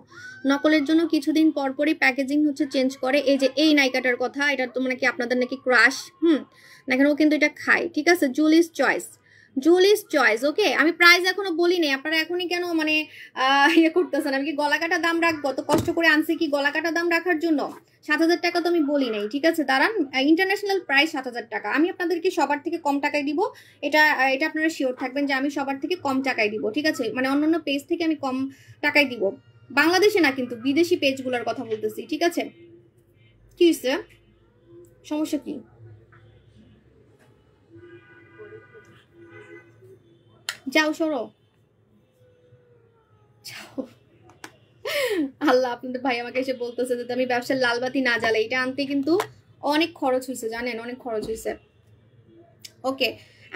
নকলের জন্য কিছুদিন পর পরই প্যাকেজিং হচ্ছে চেঞ্জ করে। এই যে এই নাইকাটার কথা, এটা তো মানে কি আপনাদের নাকি ক্রাশ, দেখেন ও কিন্তু এটা খায়, ঠিক আছে। জুলিস চয়েস, জুলিস চয়েস, ওকে। আমি প্রাইস এখনো বলি নাই, আপনারা এখনই কেন মানে ইয়ে করতেছেন। আমি কি গলাকাটা দাম রাখবো? তো কষ্ট করে আনছি কি গলাকাটা দাম রাখার জন্য? 7,000 টাকা তো আমি বলি নাই, ঠিক আছে। দাঁড়ান, ইন্টারন্যাশনাল প্রাইস 7,000 টাকা। আমি আপনাদেরকে সবার থেকে কম টাকায় দিব, এটা এটা আপনারা শিওর থাকবেন যে আমি সবার থেকে কম টাকায় দিব, ঠিক আছে। মানে অন্যান্য পেজ থেকে আমি কম টাকায় দিব, বাংলাদেশে না কিন্তু বিদেশি পেজগুলোর কথা বলতেছি, ঠিক আছে। কি হয়েছে, সমস্যা কি? যাও সরো, যাও। আল্লাহ, আপনাদের ভাই আমাকে এসে বলতেছে যে আমি ব্যবসার লালবাতি না জ্বালাই। এটা আনতে কিন্তু অনেক খরচ হয়েছে, জানেন, অনেক খরচ হয়েছে। ওকে,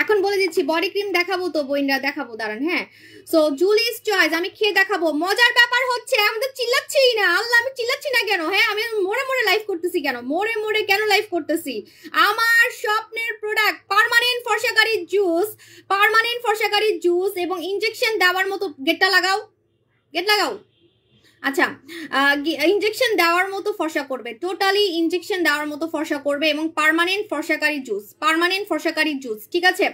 এখন বলে দিচ্ছি, বডি ক্রিম দেখাবো তো বইনরা, দেখাবো, দাঁড়ান। হ্যাঁ, সো জুলিস চয়েস আমি খেয়ে দেখাবো। মজার ব্যাপার হচ্ছে আমাদের চিল্লাচ্ছি না, আল্লাহ আমি চিল্লাচ্ছি না কেন? হ্যাঁ, আমি মোড়ে মোড়ে লাইভ করতেছি কেন? মোড়ে মোড়ে কেন লাইভ করতেছি? আমার স্বপ্নের প্রোডাক্ট পার্মানেন্ট ফর্সাকারী জুস, পার্মানেন্ট ফর্সাকারী জুস এবং ইনজেকশন দেওয়ার মতো। গেটটা লাগাও, গেট লাগাও। আচ্ছা, ইনজেকশন দেওয়ার মতো ফর্সা করবে, টোটালি ইনজেকশন দেওয়ার মতো ফর্সা করবে, এবং পার্মানেন্ট ফর্সাকারী জুস, পার্মানেন্ট ফর্সাকারী জুস, ঠিক আছে।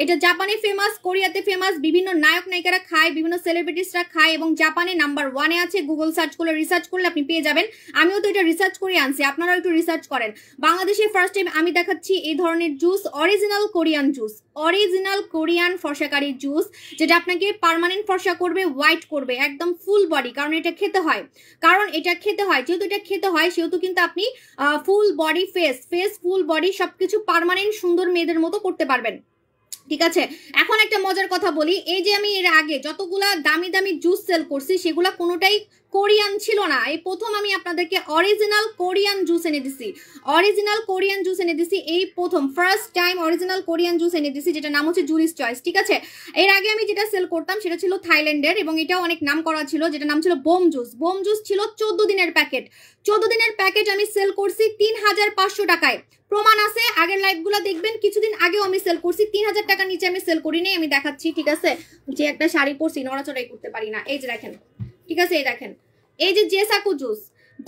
এটা জাপানে ফেমাস, কোরিয়াতে ফেমাস, বিভিন্ন নায়ক নায়িকারা খায়, বিভিন্ন সেলিব্রিটিসরা খায়, এবং জাপানে নাম্বার 1-এ আছে। গুগল সার্চ করলে, রিসার্চ করলে আপনি পেয়ে যাবেন। আমিও তো এটা রিসার্চ করে আনছি, আপনারাও একটু রিসার্চ করেন। বাংলাদেশে ফার্স্ট টাইম আমি দেখাচ্ছি এই ধরনের juice, original Korean juice, original Korean ফর্সাকারী জুস, যেটা আপনাকে পার্মানেন্ট ফর্সা করবে, হোয়াইট করবে একদম ফুল বডি। কারণ এটা খেতে হয়, কারণ এটা খেতে হয়, যেহেতু এটা খেতে হয় সেহেতু কিন্তু আপনি full body, face full body সবকিছু পার্মানেন্ট সুন্দর মেয়েদের মতো করতে পারবেন, ঠিক আছে। এখন একটা মজার কথা বলি, এই যে আমি এর আগে যতগুলা দামি দামি জুস সেল করছি সেগুলা কোরিয়ান ছিল না, এই প্রথম আমি আপনাদেরকে অরিজিনাল কোরিয়ান জুস এনে দিছি, অরিজিনাল কোরিয়ান জুস এনে দিছি, এই প্রথম first time original Korean juice এনে দিছি, যেটা নাম হচ্ছে জুলিস চয়েস। ঠিক আছে, এর আগে আমি যেটা সেল করতাম সেটা ছিল থাইল্যান্ডের, এবং এটাও অনেক নাম করা ছিল, যেটা নাম ছিল বোম জুস। বোম জুস ছিল 14 দিনের প্যাকেট, 14 দিনের প্যাকেট আমি সেল করছি 3500 টাকায়। প্রমাণ আছে, আগের লাইভগুলো দেখবেন, কিছুদিন আগেও আমি সেল করছি 3000 টাকার নিচে আমি সেল করিনি, আমি দেখাচ্ছি। ঠিক আছে, যে একটা শাড়ি পরছি নড়াচড়াই করতে পারি না, এই যে দেখেন। ঠিক আছে, এই দেখেন, এই যে জেসাকু জুস,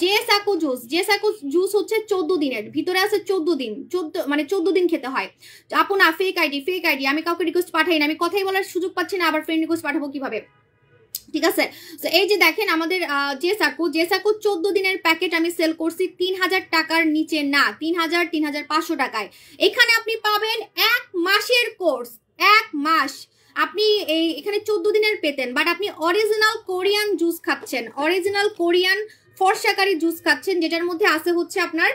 জেসাকু জুস, জেসাকু জুস হচ্ছে 14 দিনের, ভিতরে আছে 14 দিন, 14 দিন খেতে হয়। আপু না, ফেক আইডি, ফেক আইডি, আমি কাউকে রিকোয়েস্ট পাঠাই না, আমি কথাই বলার সুযোগ পাচ্ছি না, আবার ফ্রেন্ড রিকোয়েস্ট পাঠাবো কিভাবে? ঠিক আছে, তো এই যে দেখেন আমাদের জেসাকু 14 দিনের প্যাকেট আমি সেল করছি 3000 টাকার নিচে না, 3500 টাকায়। এখানে আপনি পাবেন 1 মাসের কোর্স, 1 মাস আপনি এই এখানে 14 দিনের পেতেন, বাট আপনি অরিজিনাল কোরিয়ান জুস খাচ্ছেন, অরিজিনাল কোরিয়ান ফর্সাকারি জুস খাচ্ছেন, যেটার মধ্যে আছে হচ্ছে আপনার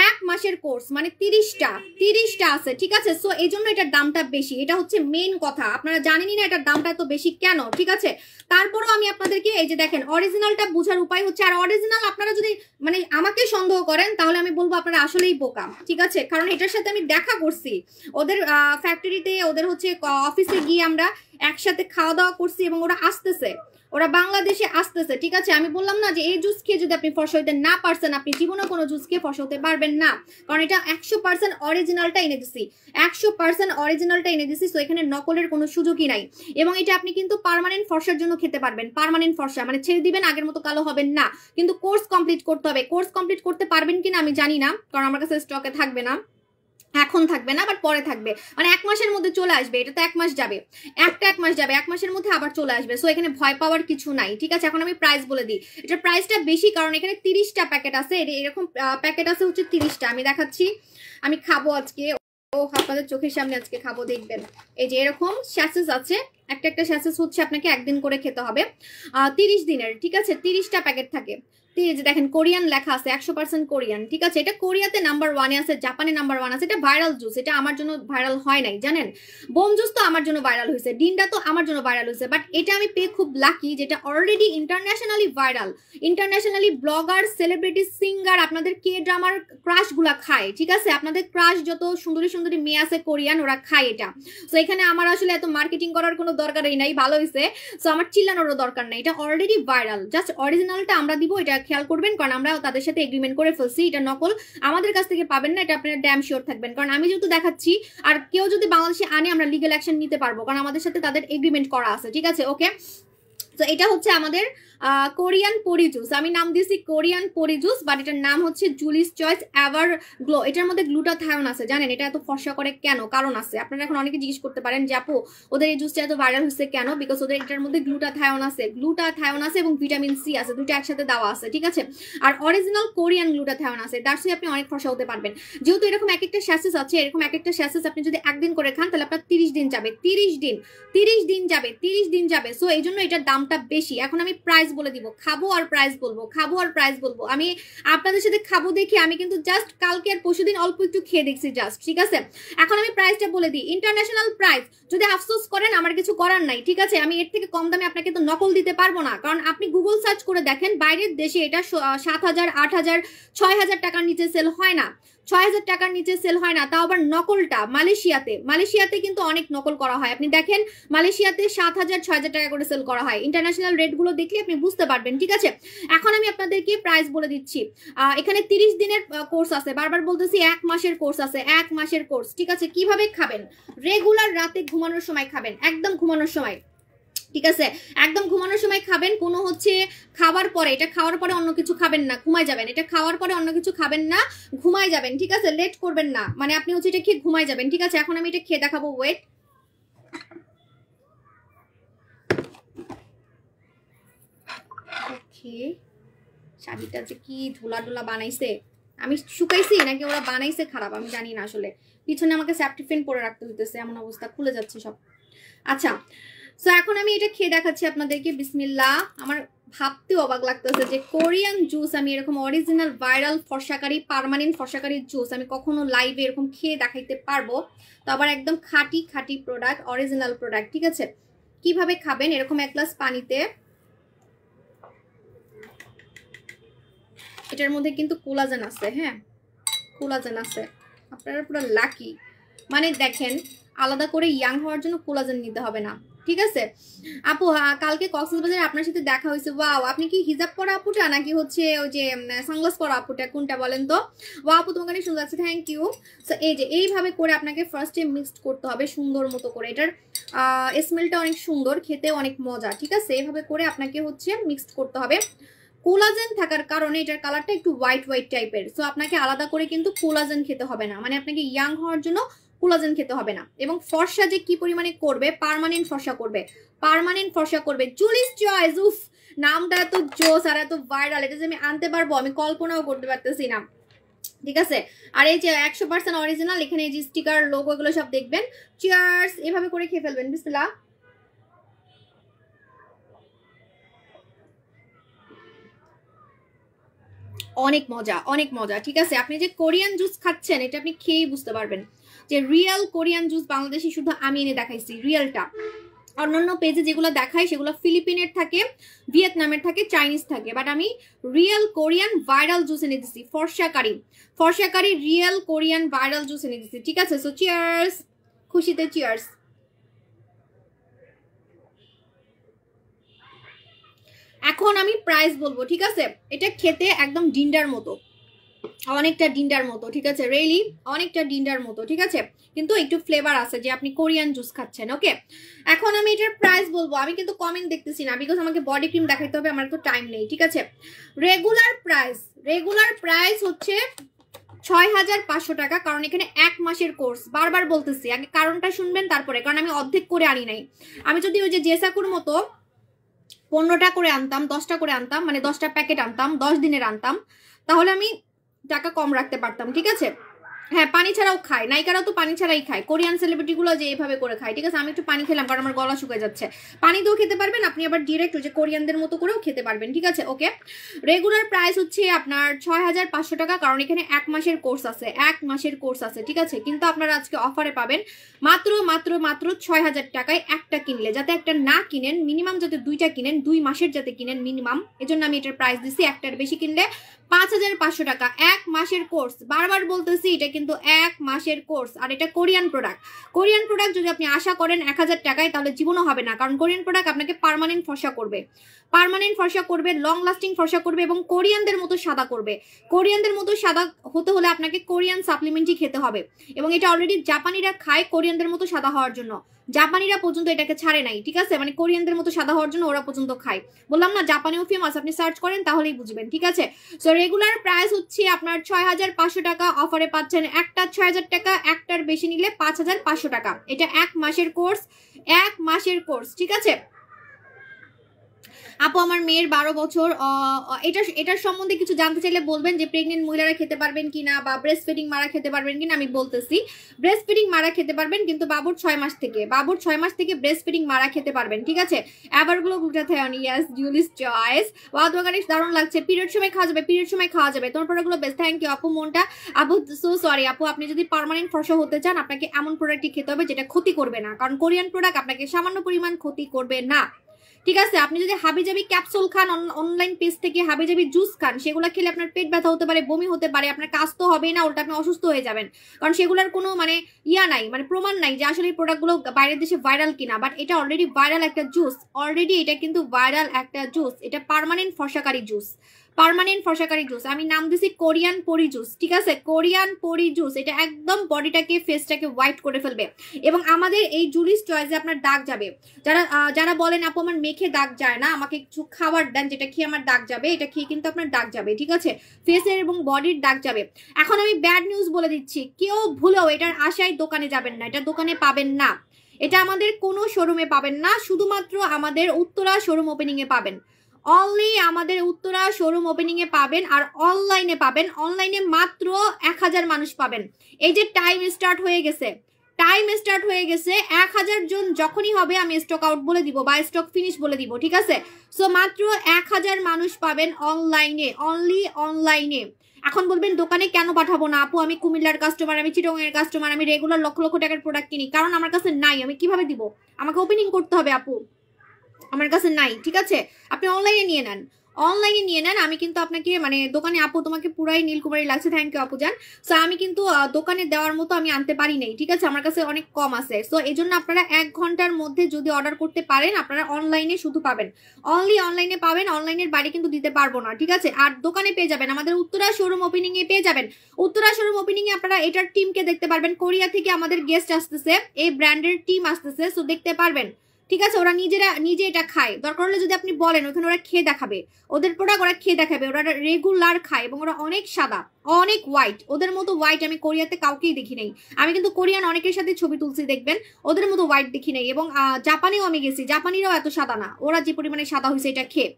1 মাসের কোর্স, মানে 30টা আছে। ঠিক আছে, সো এই জন্য এটার দামটা বেশি, এটা হচ্ছে মেইন কথা। আপনারা জানেনই না এটার দামটা এত বেশি কেন। ঠিক আছে, তারপরেও আমি আপনাদেরকে এই যে দেখেন অরিজিনালটা বোঝার উপায় হচ্ছে, আর অরিজিনাল আপনারা যদি মানে আমাকে সন্দেহ করেন তাহলে আমি বলবো আপনারা আসলেই বোকা। ঠিক আছে, কারণ এটার সাথে আমি দেখা করছি, ওদের ফ্যাক্টরিতে, ওদের হচ্ছে অফিসে গিয়ে আমরা একসাথে খাওয়া দাওয়া করছি, এবং ওরা আসতেছে, ওরা বাংলাদেশে আসতেছে। ঠিক আছে, আমি বললাম না যে এই জুস খেয়ে যদি আপনি ফর্সা হইতে না পারছেন, আপনি জীবনে কোনো জুস খেয়ে ফর্সা হতে পারবেন না, কারণ এটা 100% অরিজিনালটা এনে দিছি, 100% অরিজিনালটা এনে দিছি। সো এখানে নকলের কোনো সুযোগই নাই, এবং এটা আপনি কিন্তু পার্মানেন্ট ফর্সার জন্য খেতে পারবেন, পার্মানেন্ট ফর্সা মানে ছেড়ে দিবেন, আগের মতো কালো হবেন না, কিন্তু কোর্স কমপ্লিট করতে হবে। কোর্স কমপ্লিট করতে পারবেন কিনা আমি জানি না, কারণ আমার কাছে স্টকে থাকবে না, এখন থাকবে না, বাট পরে থাকবে, মানে 1 মাসের মধ্যে চলে আসবে। এটা তো 1 মাস যাবে, 1 মাস যাবে, 1 মাসের মধ্যে আবার চলে আসবে। সো এখানে ভয় পাওয়ার কিছু নাই। ঠিক আছে, এখন আমি প্রাইস বলে দিই, এটার প্রাইসটা বেশি কারণ এখানে 30টা প্যাকেট আছে, এরকম প্যাকেট আছে হচ্ছে 30টা। আমি দেখাচ্ছি, আমি খাবো আজকে, ও আপনাদের চোখের সামনে আজকে খাবো, দেখবেন। এই যে এরকম স্যাসেস আছে, একটা স্যাসেস হচ্ছে আপনাকে একদিন করে খেতে হবে, 30 দিনের। ঠিক আছে, 30টা প্যাকেট থাকে। যে দেখেন কোরিয়ান লেখা আছে, 100% কোরিয়ান। ঠিক আছে, এটা কোরিয়াতে নাম্বার 1-এ আছে, জাপানে নাম্বার 1 আছে। এটা ভাইরাল জুস, এটা আমার জন্য ভাইরাল হয় নাই জানেন। বোম জুস তো আমার জন্য ভাইরাল হয়েছে, ডিনটা তো আমার জন্য ভাইরাল হয়েছে, বাট এটা আমি পেয়ে খুব লাকি, যেটা already internationally viral, internationally blogger, celebrity, singer, আপনাদের কে ড্রামার ক্রাশ গুলা খায়। ঠিক আছে, আপনাদের ক্রাশ যত সুন্দরী সুন্দরী মেয়ে আছে কোরিয়ান, ওরা খায় এটা। সো এখানে আমার আসলে এত মার্কেটিং করার কোনো দরকারই নাই, ভালো হয়েছে। সো আমার চিল্লানোরও দরকার নাই, এটা অলরেডি ভাইরাল। জাস্ট অরিজিনালটা আমরা দিব, এটা খেয়াল করবেন, কারণ আমরা তাদের সাথে এগ্রিমেন্ট করে ফেলছি, এটা নকল আমাদের কাছ থেকে পাবেন না, এটা আপনারা ড্যাম শিওর থাকবেন। কারণ আমি যেহেতু দেখাচ্ছি, আর কেউ যদি বাংলাদেশে আনে আমরা লিগ্যাল অ্যাকশন নিতে পারবো, কারণ আমাদের সাথে তাদের এগ্রিমেন্ট করা আছে। ঠিক আছে, ওকে। তো এটা হচ্ছে আমাদের কোরিয়ান পরি জুস, আমি নাম দিয়েছি কোরিয়ান পরি জুস, বাট এটার নাম হচ্ছে জুলিস চয়েস এভার গ্লো। এটার মধ্যে গ্লুটাথায়ন আছে, জানেন এটা এত ফর্সা করে কেন? কারণ আছে। আপনারা এখন অনেকে জিজ্ঞেস করতে পারেন যে আপু ওদের এই জুসটা এত ভাইরাল হচ্ছে কেন? বিকজ ওদের এটার মধ্যে গ্লুটাথায়ন আছে, এবং ভিটামিন সি আছে, দুটো একসাথে দেওয়া আছে। ঠিক আছে, আর অরিজিনাল কোরিয়ান গ্লুটাথায়ন আছে, তার সাথে আপনি অনেক ফর্সা হতে পারবেন। যেহেতু এরকম একটা স্যাসেস আছে, এরকম একটা স্যাসেস আপনি যদি একদিন করে খান তাহলে আপনার 30 দিন যাবে, 30 দিন যাবে। সো এই জন্য এটার দামটা বেশি। এখন আমি প্রাইস বলে দিব, খাবো আর প্রাইস বলবো। আমি আপনাদের সাথে খাবো দেখি, আমি কিন্তু জাস্ট কালকে আর পরশুদিন অল্প একটু খেয়ে দেখছি জাস্ট। ঠিক আছে, এখন আমি প্রাইসটা বলে দিই, ইন্টারন্যাশনাল প্রাইস। যদি আফসোস করেন আমার কিছু করার নাই। ঠিক আছে, আমি এর থেকে কম দামে আপনাকে তো নকল দিতে পারবো না, কারণ আপনি গুগল সার্চ করে দেখেন বাইরের দেশে এটা 7000, 8000, 6000 টাকার নিচে সেল হয় না, 6000 টাকার নিচে সেল হয় না। তাও আবার নকলটা মালয়েশিয়াতে কিন্তু অনেক নকল করা হয়। আপনি দেখেন মালয়েশিয়াতে 7000, 6000 টাকা করে সেল করা হয়। ইন্টারন্যাশনাল রেট গুলো দেখলে আপনি বুঝতে পারবেন। ঠিক আছে, এখন আমি আপনাদেরকে প্রাইস বলে দিচ্ছি। এখানে 30 দিনের কোর্স আছে, বারবার বলতেছি 1 মাসের কোর্স আছে, 1 মাসের কোর্স। ঠিক আছে, কিভাবে খাবেন? রেগুলার রাতে ঘুমানোর সময় খাবেন, একদম ঘুমানোর সময়। ঠিক আছে, একদম ঘুমানোর সময় খাবেন, কোনো হচ্ছে খাওয়ার পরে, এটা খাওয়ার পরে অন্য কিছু খাবেন না, ঘুমাই যাবেন। এটা খাওয়ার পরে অন্য কিছু খাবেন না, ঘুমাই যাবেন। ঠিক আছে, লেট করবেন না, মানে আপনি হচ্ছে এটা খেয়ে ঘুমাই যাবেন। ঠিক আছে, এখন আমি এটা খেয়ে দেখাবো, ওয়েট। ওকে, শাড়িটা যে কি ধুলা ধুলা বানাইছে, আমি শুকাইছি নাকি ওরা বানাইছে খারাপ আমি জানি না আসলে। পিছনে আমাকে সেফটিপিন পরে রাখতে হইতেছে, এমন অবস্থা, খুলে যাচ্ছে সব। আচ্ছা, সো এখন আমি এটা খেয়ে দেখাচ্ছি আপনাদেরকে। বিসমিল্লাহ। আমার ভাবতেও অবাক লাগতেছে যে কোরিয়ান জুস, আমি এরকম অরিজিনাল ভাইরাল ফর্সাকারী, পার্মানেন্ট ফর্সাকারী জুস আমি কখনো লাইভে এরকম খেয়ে দেখাইতে পারবো, তো আবার একদম খাঁটি প্রোডাক্ট, অরিজিনাল প্রোডাক্ট। ঠিক আছে, কিভাবে খাবেন? এরকম 1 গ্লাস পানিতে এটার মধ্যে কিন্তু কোলাজেন আছে, হ্যাঁ কোলাজেন আছে, আপনারা পুরো লাকি। মানে দেখেন আলাদা করে ইয়াং হওয়ার জন্য কোলাজেন নিতে হবে না, ঠিক আছে আপু। কালকে কক্সবাজারে আপনার সাথে দেখা হয়েছে, ওয়াও আপনি কি হিজাব পরা আপুটা নাকি হচ্ছে ওই যে সানগ্লাস পরা আপুটা, কোনটা বলেন তো? ওয়া আপু তোমাকে সুন্দর আছে, থ্যাংক ইউ। সো এই যে এইভাবে করে আপনাকে ফার্স্টে মিক্সড করতে হবে সুন্দর মতো করে, এটার স্মেলটা অনেক সুন্দর, খেতে অনেক মজা, ঠিক আছে। এইভাবে করে আপনাকে হচ্ছে মিক্সড করতে হবে। কোলাজেন থাকার কারণে এটার কালারটা একটু হোয়াইট হোয়াইট টাইপের, সো আপনাকে আলাদা করে কিন্তু কোলাজেন খেতে হবে না, মানে আপনাকে ইয়াং হওয়ার জন্য কোলাজেন খেতে হবে না। এবং ফর্সা যে কি পরিমাণে করবে, পার্মানেন্ট ফর্সা করবে, পার্মানেন্ট ফর্সা করবে। জুলিস চয়েস, উফ নামটা এত জোস আর এত ভাইরাল, এটা যে আমি আনতে পারবো আমি কল্পনাও করতে পারতেছি না, ঠিক আছে। আর এই যে 100% অরিজিনাল, এখানে এই যে স্টিকার লোগো এগুলো সব দেখবেন। চিয়ার্স, এভাবে করে খেয়ে ফেলবেন, বিসমিল্লাহ। অনেক মজা, অনেক মজা, ঠিক আছে। আপনি যে কোরিয়ান জুস খাচ্ছেন এটা আপনি খেয়েই বুঝতে পারবেন যে রিয়েল কোরিয়ান জুস বাংলাদেশে শুধু আমি এনে দেখাইছি রিয়েলটা। অন্যান্য পেজে যেগুলো দেখায় সেগুলো ফিলিপিনের থাকে, ভিয়েতনামের থাকে, চাইনিজ থাকে, বাট আমি রিয়েল কোরিয়ান ভাইরাল জুস এনে দিছি। ফর্সাকারি রিয়েল কোরিয়ান ভাইরাল জুস এনে দিছি, ঠিক আছে। সো চিয়ার্স, খুশিতে চিয়ার্স। এখন আমি প্রাইস বলবো, ঠিক আছে। এটা খেতে একদম ডিন্ডার মতো, অনেকটা ডিন্ডার মতো, ঠিক আছে, রিয়েলি অনেকটা ডিন্ডার মতো, ঠিক আছে, কিন্তু একটু ফ্লেভার আছে যে আপনি কোরিয়ান জুস খাচ্ছেন, ওকে। এখন আমি এটার প্রাইস বলবো, আমি কিন্তু কমেন্ট দেখতেছি না বিকজ আমাকে বডি ক্রিম দেখাইতে হবে, আমার তো টাইম নেই, ঠিক আছে। রেগুলার প্রাইস হচ্ছে 6500 টাকা, কারণ এখানে 1 মাসের কোর্স। বারবার বলতেছি, আগে কারণটা শুনবেন তারপরে, কারণ আমি অর্ধেক করে আনি নাই। আমি যদি ওই যে জেসাকুর মতো 15টা করে আনতাম, 10টা করে আনতাম, মানে 10টা প্যাকেট আনতাম, 10 দিনের আনতাম, তাহলে আমি টাকা কম রাখতে পারতাম, ঠিক আছে। হ্যাঁ পানি ছাড়াও খায়, নায়িকারাও তো পানি ছাড়াই খায়, কোরিয়ান সেলিব্রিটিগুলো যে এইভাবে করে খায়, ঠিক আছে। আমি একটু পানি খেলাম কারণ আমার গলা শুকিয়ে যাচ্ছে। পানি দিয়েও খেতে পারবেন আপনি, আবার ডিরেক্ট ওই যে কোরিয়ানদের মতো করেও খেতে পারবেন, ঠিক আছে, ওকে। রেগুলার প্রাইস হচ্ছে আপনার 6500 টাকা, কারণ এখানে 1 মাসের কোর্স আছে, 1 মাসের কোর্স আছে, ঠিক আছে। কিন্তু আপনারা আজকে অফারে পাবেন মাত্র মাত্র মাত্র 6000 টাকায় একটা কিনলে, যাতে একটা না কিনেন, মিনিমাম যাতে 2টা কিনেন, 2 মাসের যাতে কিনেন মিনিমাম, এজন্য আমি এটার প্রাইস দিচ্ছি। একটার বেশি কিনলে 5500 টাকা, 1 মাসের কোর্স। বারবার বলতেছি এটা কিন্তু 1 মাসের কোর্স, আর এটা কোরিয়ান প্রোডাক্ট। কোরিয়ান প্রোডাক্ট যদি আপনি আশা করেন 1000 টাকায়, তাহলে জীবনও হবে না, কারণ কোরিয়ান প্রোডাক্ট আপনাকে পার্মানেন্ট ফর্সা করবে, লং লাস্টিং ফর্সা করবে, এবং কোরিয়ানদের মতো সাদা করবে। কোরিয়ানদের মতো সাদা হতে হলে আপনাকে কোরিয়ান সাপ্লিমেন্টই খেতে হবে, এবং এটা অলরেডি জাপানিরা খায় কোরিয়ানদের মতো সাদা হওয়ার জন্য। জাপানিরা পর্যন্ত এটাকে ছাড়ে নাই, ঠিক আছে, মানে কোরিয়ানদের মতো সাদা হওয়ার জন্য ওরা পর্যন্ত খায়। বললাম না জাপানিও ফেমাস, আপনি সার্চ করেন তাহলেই বুঝবেন, ঠিক আছে। সো রেগুলার প্রাইস হচ্ছে আপনার 6500 টাকা, অফারে পাচ্ছেন একটা 6000 টাকা, একটার বেশি নিলে 5500 টাকা। এটা 1 মাসের কোর্স, 1 মাসের কোর্স, ঠিক আছে। আপু আমার মেয়ের 12 বছর, এটার সম্বন্ধে কিছু জানতে চাইলে বলবেন যে প্রেগনেন্ট মহিলারা খেতে পারবেন কিনা, বা ব্রেস্ট ফিডিং মারা খেতে পারবেন কিনা। আমি বলতেছি ব্রেস্ট ফিডিং মারা খেতে পারবেন, কিন্তু বাবুর 6 মাস থেকে ব্রেস্ট ফিডিং মারা খেতে পারবেন, ঠিক আছে। আবারগুলো গ্লুটাথায়ন, ইয়েস জুলিস চয়েস, ওয়াও দোকানে দারুণ লাগছে। পিরিয়ড সময় খাওয়া যাবে, তোমার প্রোডাক্টগুলো বেস্ট, থ্যাংক ইউ আপু মনটা। আপু সো সরি আপু, আপনি যদি পার্মানেন্ট ফর্সা হতে চান আপনাকে এমন প্রোডাক্টই খেতে হবে যেটা ক্ষতি করবে না, কারণ কোরিয়ান প্রোডাক্ট আপনাকে সামান্য পরিমাণ ক্ষতি করবে না, ঠিক আছে। আপনি যদি হাবিজাবি ক্যাপসুল খান, অনলাইন পেজ থেকে হাবিজাবি জুস খান, সেগুলো খেলে আপনার পেট ব্যথা হতে পারে, বমি হতে পারে, আপনার কাজ তো হবেই না, উল্টা আপনি অসুস্থ হয়ে যাবেন, কারণ সেগুলোর কোনো মানে নাই, মানে প্রমাণ নাই যে আসলে এই প্রোডাক্টগুলো বাইরের দেশে ভাইরাল কিনা। বাট এটা অলরেডি ভাইরাল একটা জুস, এটা কিন্তু ভাইরাল একটা জুস, এটা পার্মানেন্ট ফর্সাকারী জুস, আমি নাম দিছি কোরিয়ান পরি জুস, ঠিক আছে, কোরিয়ান পরি জুস। এটা একদম বডিটাকে ফেসটাকে হোয়াইট করে ফেলবে, এবং আমাদের এই জুলিস চয়েসে আপনার দাগ যাবে। যারা বলেন আপু আমার মেখে দাগ যায় না, আমাকে কিছু খাবার দেন যেটা খেয়ে আমার দাগ যাবে, এটা খেয়ে কিন্তু আপনার দাগ যাবে, ঠিক আছে, ফেসের এবং বডির দাগ যাবে। এখন আমি ব্যাড নিউজ বলে দিচ্ছি, কেউ ভুলেও এটার আশায় দোকানে যাবেন না, এটা দোকানে পাবেন না, এটা আমাদের কোনো শোরুমে পাবেন না, শুধুমাত্র আমাদের উত্তরা শোরুম ওপেনিং এ পাবেন, অনলি আমাদের উত্তরা শোরুম ওপেনিং এ পাবেন, আর অনলাইনে পাবেন, অনলাইনে মাত্র 1000 মানুষ পাবেন। এই যে টাইম স্টার্ট হয়ে গেছে, 1000 জন যখনই হবে আমি স্টক আউট বলে দিব বা স্টক ফিনিশ বলে দিব, ঠিক আছে। সো মাত্র 1000 মানুষ পাবেন অনলাইনে, অনলি অনলাইনে। এখন বলবেন দোকানে কেন পাঠাবো না আপু, আমি কুমিল্লার কাস্টমার, আমি চিটাগং এর কাস্টমার, আমি রেগুলার লক্ষ লক্ষ টাকার প্রোডাক্ট কিনি, কারণ আমার কাছে নাই, আমি কিভাবে দিব, আমাকে ওপেনিং করতে হবে আপু, আমার কাছে নাই, ঠিক আছে। আপনি অনলাইনে নিয়ে নেন, অনলাইনে নিয়ে নেন। আমি কিন্তু আপনাকে মানে দোকানে, আপু তোমাকে পুরাই নীলকুমারী লাগছে, থ্যাংক ইউ আপু জান। সো আমি কিন্তু দোকানে দেওয়ার মতো আমি আনতে পারি নাই, ঠিক আছে, আমার কাছে অনেক কম আছে। সো এই জন্য আপনারা 1 ঘন্টার মধ্যে যদি অর্ডার করতে পারেন আপনারা অনলাইনে শুধু পাবেন, অনলি অনলাইনে পাবেন, অনলাইনের বাড়ি কিন্তু দিতে পারবো না, ঠিক আছে। আর দোকানে পেয়ে যাবেন, আমাদের উত্তরা শোরুম ওপেনিং এ পেয়ে যাবেন। উত্তরা শোরুম ওপেনিং এ আপনারা এটার টিমকে দেখতে পারবেন, কোরিয়া থেকে আমাদের গেস্ট আসতেছে, এই ব্র্যান্ডের টিম আসতেছে, সো দেখতে পারবেন, ঠিক আছে। ওরা নিজে এটা খায়, দরকার হলে যদি আপনি বলেন ওখানে ওরা খেয়ে দেখাবে, ওদের প্রোডাক্ট ওরা খেয়ে দেখাবে, ওরা রেগুলার খায় এবং ওরা অনেক সাদা, অনেক হোয়াইট, ওদের মতো হোয়াইট আমি কোরিয়াতে কাউকেই দেখি নাই। আমি কিন্তু কোরিয়ান অনেকের সাথে ছবি তুলছি, দেখবেন ওদের মতো হোয়াইট দেখি নাই। এবং জাপানেও আমি গেছি, জাপানিরাও এত সাদা না, ওরা যে পরিমাণে সাদা হয়েছে এটা খেয়ে,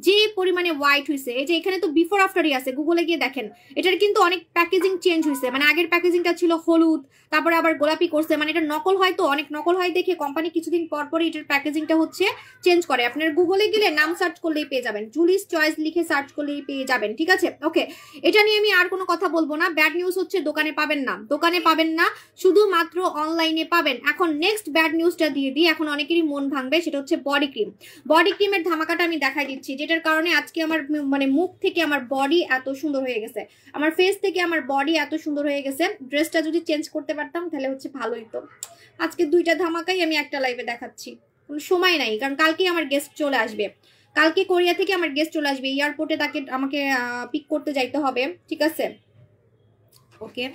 যে পরিমাণে হোয়াইট হয়েছে। এই যে এখানে তো বিফোর আফটারই আছে, গুগলে গিয়ে দেখেন, এটার কিন্তু অনেক প্যাকেজিং চেঞ্জ হয়েছে, মানে আগের প্যাকেজিংটা ছিল হলুদ, তারপরে আবার গোলাপি করছে, মানে এটা নকল হয়, তো অনেক নকল হয় দেখে কোম্পানি কিছুদিন পর পরই এটার প্যাকেজিংটা হচ্ছে চেঞ্জ করে। আপনার গুগলে গেলে নাম সার্চ করলেই পেয়ে যাবেন, জুলিস চয়েস লিখে সার্চ করলেই পেয়ে যাবেন, ঠিক আছে। ওকে, এটা নিয়ে আমি আর কোনো কথা বলবো না। ব্যাড নিউজ হচ্ছে দোকানে পাবেন না, দোকানে পাবেন না, শুধুমাত্র অনলাইনে পাবেন। এখন নেক্সট ব্যাড নিউজটা দিয়ে দিই, এখন অনেকেরই মন ভাঙবে, সেটা হচ্ছে বডি ক্রিম। বডি ক্রিমের ধামাকাটা আমি দেখাই দিচ্ছি, যেটার কারণে আজকে আমার মানে মুখ থেকে আমার বডি এত সুন্দর হয়ে গেছে, আমার ফেস থেকে আমার বডি এত সুন্দর হয়ে গেছে। ড্রেসটা যদি চেঞ্জ করতে পারতাম তাহলে হচ্ছে ভালোই তো। আজকে 2টা ধামাকাই আমি একটা লাইভে দেখাচ্ছি, কোনো সময় নাই, কারণ কালকেই আমার গেস্ট চলে আসবে, কালকে কোরিয়া থেকে আমার গেস্ট চলে আসবে, এয়ারপোর্টে তাকে আমাকে পিক করতে যাইতে হবে, ঠিক আছে। ওকে,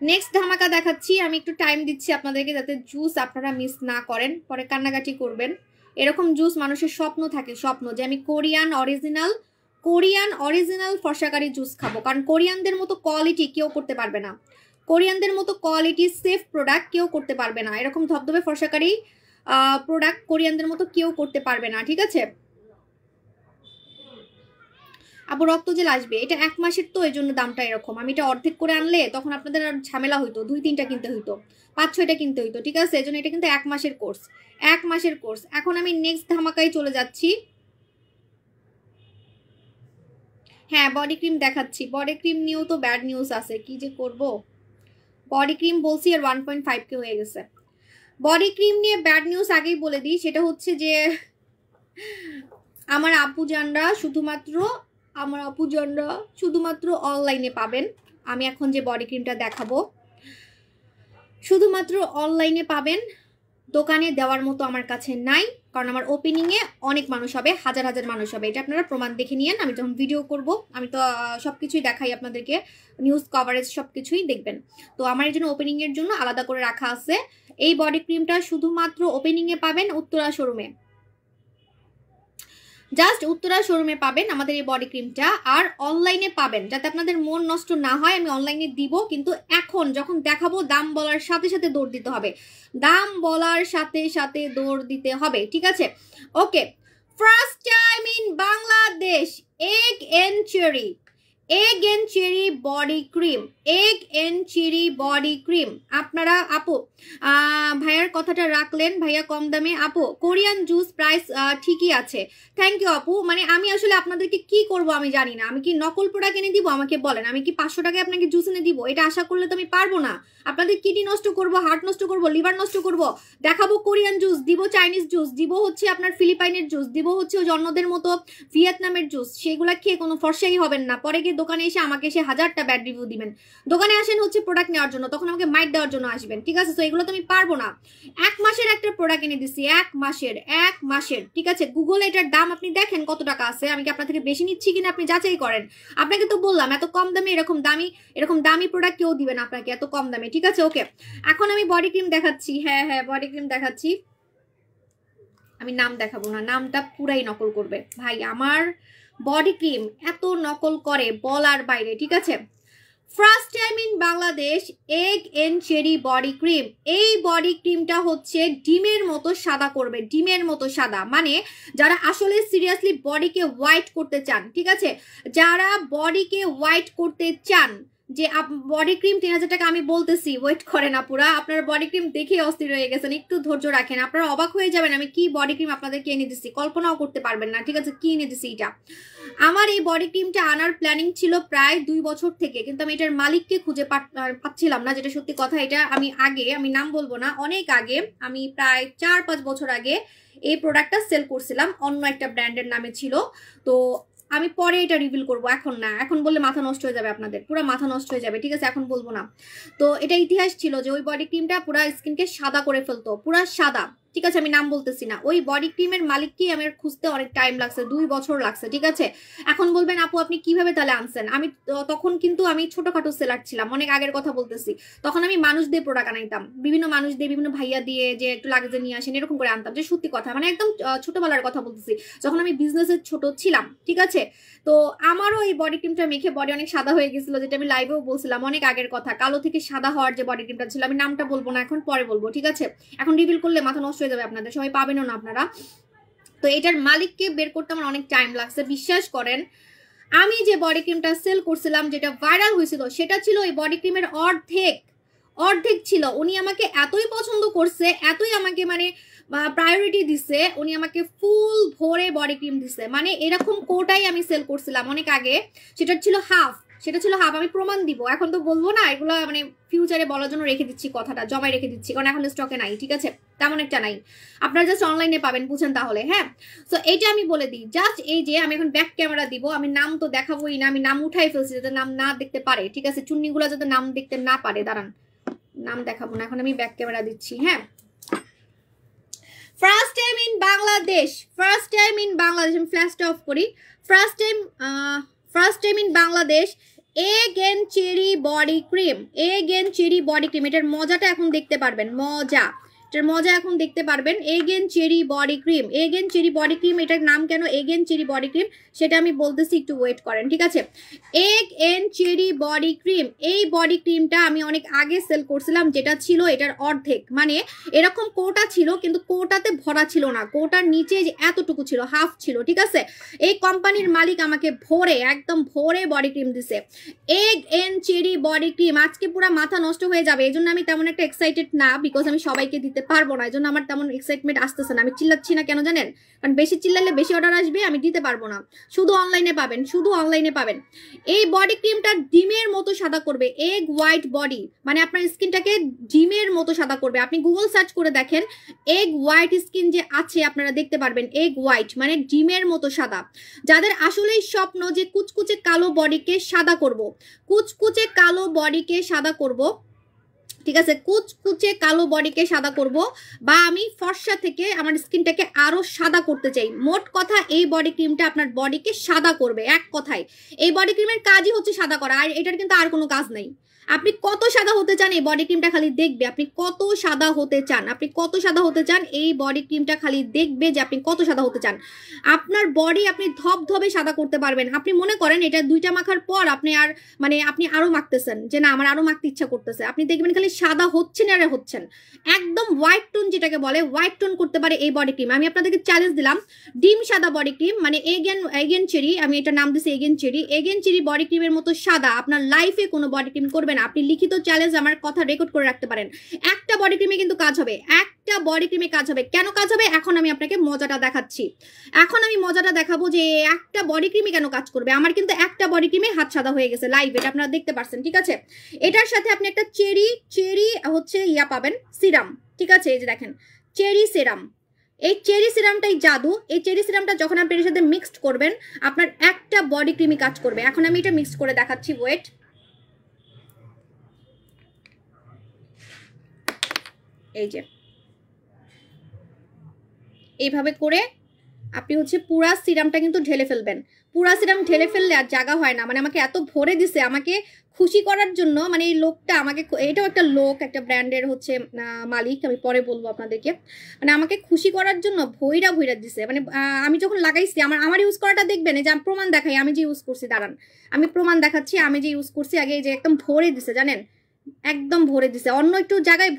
নেক্সট ধামাকা দেখাচ্ছি, আমি একটু টাইম দিচ্ছি আপনাদেরকে যাতে জুস আপনারা মিস না করেন, পরে কান্নাকাটি করবেন। এরকম জুস মানুষের স্বপ্ন থাকে, স্বপ্ন যে আমি কোরিয়ান অরিজিনাল ফর্সাকারি জুস খাবো, কারণ কোরিয়ানদের মতো কোয়ালিটি কেউ করতে পারবে না, কোরিয়ানদের মতো কোয়ালিটি সেফ প্রোডাক্ট কেউ করতে পারবে না, এরকম ধবধবে ফর্সাকারি প্রোডাক্ট কোরিয়ানদের মতো কেউ করতে পারবে না, ঠিক আছে। আবার রক্ত জেল আসবে, এটা 1 মাসের, তো এই জন্য দামটা এরকম। আমি এটা অর্ধেক করে আনলে তখন আপনাদের আর ঝামেলা হইতো, 2-3টা কিনতে হইতো, 5-6টা কিনতে হইতো, ঠিক আছে। এই জন্য এটা কিন্তু 1 মাসের কোর্স, 1 মাসের কোর্স। এখন আমি নেক্সট ধামাকায় চলে যাচ্ছি। হ্যাঁ, বডি ক্রিম দেখাচ্ছি, বডি ক্রিম নিয়েও তো ব্যাড নিউজ আছে, কি যে করব। বডি ক্রিম বলছি আর 1.5K হয়ে গেছে। বডি ক্রিম নিয়ে ব্যাড নিউজ আগেই বলে দিই, সেটা হচ্ছে যে আমার আপুজানরা শুধুমাত্র অনলাইনে পাবেন। আমি এখন যে বডি ক্রিমটা দেখাবো শুধুমাত্র অনলাইনে পাবেন, দোকানে দেওয়ার মতো আমার কাছে নাই, কারণ আমার ওপেনিংয়ে অনেক মানুষ হবে, হাজার হাজার মানুষ হবে, এটা আপনারা প্রমাণ দেখে নিয়েন। আমি যখন ভিডিও করব আমি তো সবকিছুই দেখাই আপনাদেরকে, নিউজ কভারেজ সবকিছুই দেখবেন। তো আমার এই জন্য ওপেনিংয়ের জন্য আলাদা করে রাখা আছে। এই বডি ক্রিমটা শুধুমাত্র ওপেনিংয়ে পাবেন উত্তরা শোরুমে, জাস্ট উত্তরা শোরুমে পাবেন আমাদের এই বডি ক্রিমটা। আর অনলাইনে পাবেন, যাতে আপনাদের মন নষ্ট না হয়, আমি অনলাইনে দিব, কিন্তু এখন যখন দেখাবো দাম বলার সাথে সাথে দৌড় দিতে হবে, দাম বলার সাথে সাথে দৌড় দিতে হবে, ঠিক আছে। Okay, first time in Bangladesh egg and cherry body cream, egg and cherry body cream. আপনারা আপু ভাইয়ার কথাটা রাখলেন, ভাইয়া কম দামে। আপু কোরিয়ান জুস প্রাইস ঠিকই আছে, থ্যাংক ইউ আপু। মানে আমি আসলে আপনাদেরকে কি করব আমি জানি না, আমি কি নকল প্রোডাক্ট এনে দিব, আমাকে বলেন, আমি কি 500 টাকায় আপনাকে জুস এনে দিব? এটা আশা করলে তো আমি পারবো না। আপনাদের কিডনি নষ্ট করব, হার্ট নষ্ট করব, লিভার নষ্ট করব, দেখাবো কোরিয়ান জুস, দিব চাইনিজ জুস, দিব হচ্ছে আপনার ফিলিপাইনের জুস, দিব হচ্ছে অন্যদের মতো ভিয়েতনামের জুস, সেগুলা খেয়ে কোনো ফর্সাই হবেন না। পরে গিয়ে দোকানে এসে আমাকে এসে 1000টা ব্যাড রিভিউ দিবেন। দোকানে আসেন হচ্ছে প্রোডাক্ট নেওয়ার জন্য, তখন আমাকে মাইট দেওয়ার জন্য আসবেন, ঠিক আছে। তো এগুলো তো আমি পারবো না। 1 মাসের একটা প্রোডাক্ট এনে দিচ্ছি, 1 মাসের, ঠিক আছে। গুগলে এটার দাম আপনি দেখেন কত টাকা আছে, আমি কি আপনার থেকে বেশি নিচ্ছি কিনা আপনি যাচাই করেন। আপনাকে তো বললাম এত কম দামে এরকম দামি প্রোডাক্ট কেউ দিবেন আপনাকে এত কম দামে, ঠিক আছে। ওকে, এখন আমি বডি ক্রিম দেখাচ্ছি, হ্যাঁ বডি ক্রিম দেখাচ্ছি। আমি নাম দেখাবো না, নামটা পুরাই নকল করবে ভাই, আমার বডি ক্রিম এত নকল করে বলার বাইরে, ঠিক আছে। First time in Bangladesh egg and cherry body cream. এই বডি ক্রিমটা হচ্ছে ডিমের মতো সাদা করবে, ডিমের মতো সাদা, মানে যারা আসলে সিরিয়াসলি বডিকে হোয়াইট করতে চান, ঠিক আছে, যারা বডিকে হোয়াইট করতে চান, যে বডি ক্রিম 3000 টাকা, আমি বলতেছি ওয়েট করেন আপুরা, আপনার বডি ক্রিম দেখে অস্থির হয়ে গেছেন, একটু ধৈর্য রাখেন, আপনারা অবাক হয়ে যাবেন আমি কি বডি ক্রিম আপনাদেরকে এনে দিচ্ছি, কল্পনাও করতে পারবেন না। ঠিক আছে, কি এনে দিচ্ছি এটা। আমার এই বডি ক্রিমটা আনার প্ল্যানিং ছিল প্রায় 2 বছর থেকে, কিন্তু আমি এটার মালিককে খুঁজে পাচ্ছিলাম না, যেটা সত্যি কথা। এটা আমি নাম বলবো না, অনেক আগে, আমি প্রায় 4-5 বছর আগে এই প্রোডাক্টটা সেল করছিলাম, অন্য একটা ব্র্যান্ডের নামে ছিল। তো আমি পরে এটা রিভিল করব, এখন না, এখন বললে মাথা নষ্ট হয়ে যাবে আপনাদের, পুরো মাথা নষ্ট হয়ে যাবে। ঠিক আছে, এখন বলবো না। তো এটা ইতিহাস ছিল যে ওই বডি ক্রিমটা পুরো স্কিনকে সাদা করে ফেলতো, পুরো সাদা। ঠিক আছে, আমি নাম বলতেছি না। ওই বডি ক্রিমের মালিককে আমার খুঁজতে অনেক টাইম লাগছে, 2 বছর লাগছে। ঠিক আছে, এখন বলবেন আপু আপনি কিভাবে তাহলে আনছেন? আমি তখন কিন্তু আমি ছোটখাটো সেলার ছিলাম, অনেক আগের কথা বলতেছি। তখন আমি মানুষ দিয়ে প্রোডাক্ট আনাইতাম, বিভিন্ন মানুষ দিয়ে, বিভিন্ন ভাইয়া দিয়ে, যে একটু লাগেজে নিয়ে আসেন, এরকম করে আনতাম। যে সত্যি কথা, মানে একদম ছোটবেলার কথা বলতেছি, যখন আমি বিজনেসে ছোট ছিলাম। ঠিক আছে, তো আমারও এই বডি ক্রিমটা মেখে বডি অনেক সাদা হয়ে গেছিল, যেটা আমি লাইভেও বলছিলাম, অনেক আগের কথা। কালো থেকে সাদা হওয়ার যে বডি ক্রিমটা ছিল, আমি নামটা বলবো না, এখন পরে বলবো। ঠিক আছে, এখন রিভিল করলে মাথা নষ্ট হয়ে যাবে আপনাদের, সবাই পাবেনও না আপনারা। তো এটার মালিককে বের করতে আমার অনেক টাইম লাগছে, বিশ্বাস করেন। আমি যে বডি ক্রিমটা সেল করছিলাম, যেটা ভাইরাল হয়েছিল, সেটা ছিল এই বডি ক্রিমের অর্ধেক ছিল। উনি আমাকে এতই পছন্দ করছে, এতই আমাকে মানে প্রায়োরিটি দিছে, উনি আমাকে ফুল ভরে বডি ক্রিম দিছে। মানে এরকম কোটাই আমি সেল করছিলাম অনেক আগে, সেটা ছিল হাফ। আমি প্রমাণ দিব, এখন তো বলবো না, এগুলো মানে ফিউচারে বলার জন্য রেখে দিচ্ছি, কথাটা জমায় রেখে দিচ্ছি, কারণ এখন স্টকে নাই। ঠিক আছে, তেমন একটা নাই, আপনারা জাস্ট অনলাইনে পাবেন, বুঝেন তাহলে। হ্যাঁ, তো এইটা আমি বলে দিই, জাস্ট এই যে আমি এখন ব্যাক ক্যামেরা দিব, আমি নাম তো দেখাবোই না, আমি নাম উঠাই ফেলছি যাতে নাম না দেখতে পারে। ঠিক আছে, চুন্নিগুলো যাতে নাম দেখতে না পারে, দাঁড়ান, নাম দেখাবো না, এখন আমি ব্যাক ক্যামেরা দিচ্ছি। হ্যাঁ, ফার্স্ট টাইম ইন বাংলাদেশ, আমি ফ্ল্যাশটা অফ করি। First time in Bangladesh egg and cherry body cream, এটার মজাটা এখন দেখতে পারবেন, এখন দেখতে পারবেন। Egg and cherry body cream, এটার নাম কেন egg and cherry body cream সেটা আমি বলতেছি, একটু ওয়েট করেন। ঠিক আছে, egg and cherry body cream, এই বডি ক্রিমটা আমি অনেক আগে সেল করছিলাম, যেটা ছিল এটার অর্ধেক। মানে এরকম কোটা ছিল, কিন্তু কোটাতে ভরা ছিল না, কোটার নিচে যে এতটুকু ছিল, হাফ ছিল। ঠিক আছে, এই কোম্পানির মালিক আমাকে একদম ভরে বডি ক্রিম দিছে, egg and cherry body cream. আজকে পুরো মাথা নষ্ট হয়ে যাবে, এই জন্য আমি তেমন একটা এক্সাইটেড না, বিকজ আমি সবাইকে দিতে পারবো না, এই জন্য আমার তেমন এক্সাইটমেন্ট আসতেছে না। আমি চিল্লাচ্ছি না কেন জানেন? কারণ বেশি চিল্লালে বেশি অর্ডার আসবে, আমি দিতে পারবো না। শুধু অনলাইনে পাবেন। এই বডি ক্রিমটা ডিমের মতো সাদা করবে, এগ হোয়াইট বডি, মানে আপনার স্কিনটাকে ডিমের মতো সাদা করবে। আপনি গুগল সার্চ করে দেখেন, এগ হোয়াইট স্কিন যে আছে, আপনারা দেখতে পারবেন এগ হোয়াইট মানে ডিমের মতো সাদা। যাদের আসলেই স্বপ্ন যে কুচকুচে কালো বডিকে সাদা করব, ঠিক আছে, কুচকুচে কালো বডিকে সাদা করব, বা আমি ফর্সা থেকে আমার স্কিনটাকে আরো সাদা করতে চাই, মোট কথা এই বডি ক্রিমটা আপনার বডিকে সাদা করবে। এক কথায় এই বডি ক্রিমের কাজই হচ্ছে সাদা করা, আর এটার কিন্তু আর কোনো কাজ নাই। আপনি কত সাদা হতে চান এই বডি ক্রিমটা খালি দেখবে, আপনি কত সাদা হতে চান এই বডি ক্রিমটা খালি দেখবে যে আপনি কত সাদা হতে চান। আপনার বডি আপনি ধবধবে সাদা করতে পারবেন। আপনি মনে করেন এটা 2টা মাখার পর আপনি আরো মাখতেছেন, যে না আমার আরো মাখতে ইচ্ছা করতেছে, আপনি দেখবেন খালি সাদা হচ্ছেন আর হচ্ছেন, একদম হোয়াইট টোন, যেটাকে বলে হোয়াইট টোন করতে পারে এই বডি ক্রিম। আমি আপনাদেরকে চ্যালেঞ্জ দিলাম, ডিম সাদা বডি ক্রিম, মানে এগেন চেরি, আমি এটা নাম দিছি এগেন চেরি বডি ক্রিমের মতো সাদা আপনার লাইফে কোনো বডি ক্রিম করবে না। আপনি লিখিত চ্যালেঞ্জ, আমার কথা রেকর্ড করে রাখতে পারেন, একটা বডি ক্রিমে কিন্তু কাজ হবে, কেন কাজ হবে এখন আমি আপনাকে মজাটা দেখাচ্ছি। এখন আমি মজাটা দেখাবো যে একটা বডি ক্রিমে কেন কাজ করবে। আমার কিন্তু একটা বডি ক্রিমে হাত সাদা হয়ে গেছে লাইভ, এটা আপনারা দেখতে পাচ্ছেন। ঠিক আছে, এটার সাথে আপনি একটা চেরি হচ্ছে পাবেন সিরাম। ঠিক আছে, এই যে দেখেন চেরি সিরাম, এই চেরি সিরামটাই জাদু। এই চেরি সিরামটা যখন আপনি এর সাথে মিক্সড করবেন, আপনার একটা বডি ক্রিমই কাজ করবে। এখন আমি এটা মিক্স করে দেখাচ্ছি, ওয়েট। এই যে এইভাবে করে আপনি হচ্ছে পুরা সিরামটা কিন্তু ঢেলে ফেলবেন। পুরা সিরাম ঢেলে ফেললে আর জায়গা হয় না, মানে আমাকে এত ভরে দিছে, আমাকে খুশি করার জন্য। মানে এই লোকটা আমাকে, এটাও একটা লোক, একটা ব্র্যান্ডের হচ্ছে মালিক, আমি পরে বলবো আপনাদেরকে। মানে আমাকে খুশি করার জন্য ভইরা দিছে। মানে আমি যখন লাগাইছি, আমার ইউজ করাটা দেখবেন, এই যে আমি প্রমাণ দেখাই, আমি যে ইউজ করছি, দাঁড়ান আমি প্রমাণ দেখাচ্ছি, আমি যে ইউজ করছি আগে, এই যে একদম ভরে দিছে, জানেন একদম ভরে দিছে। অন্য একটু জায়গায়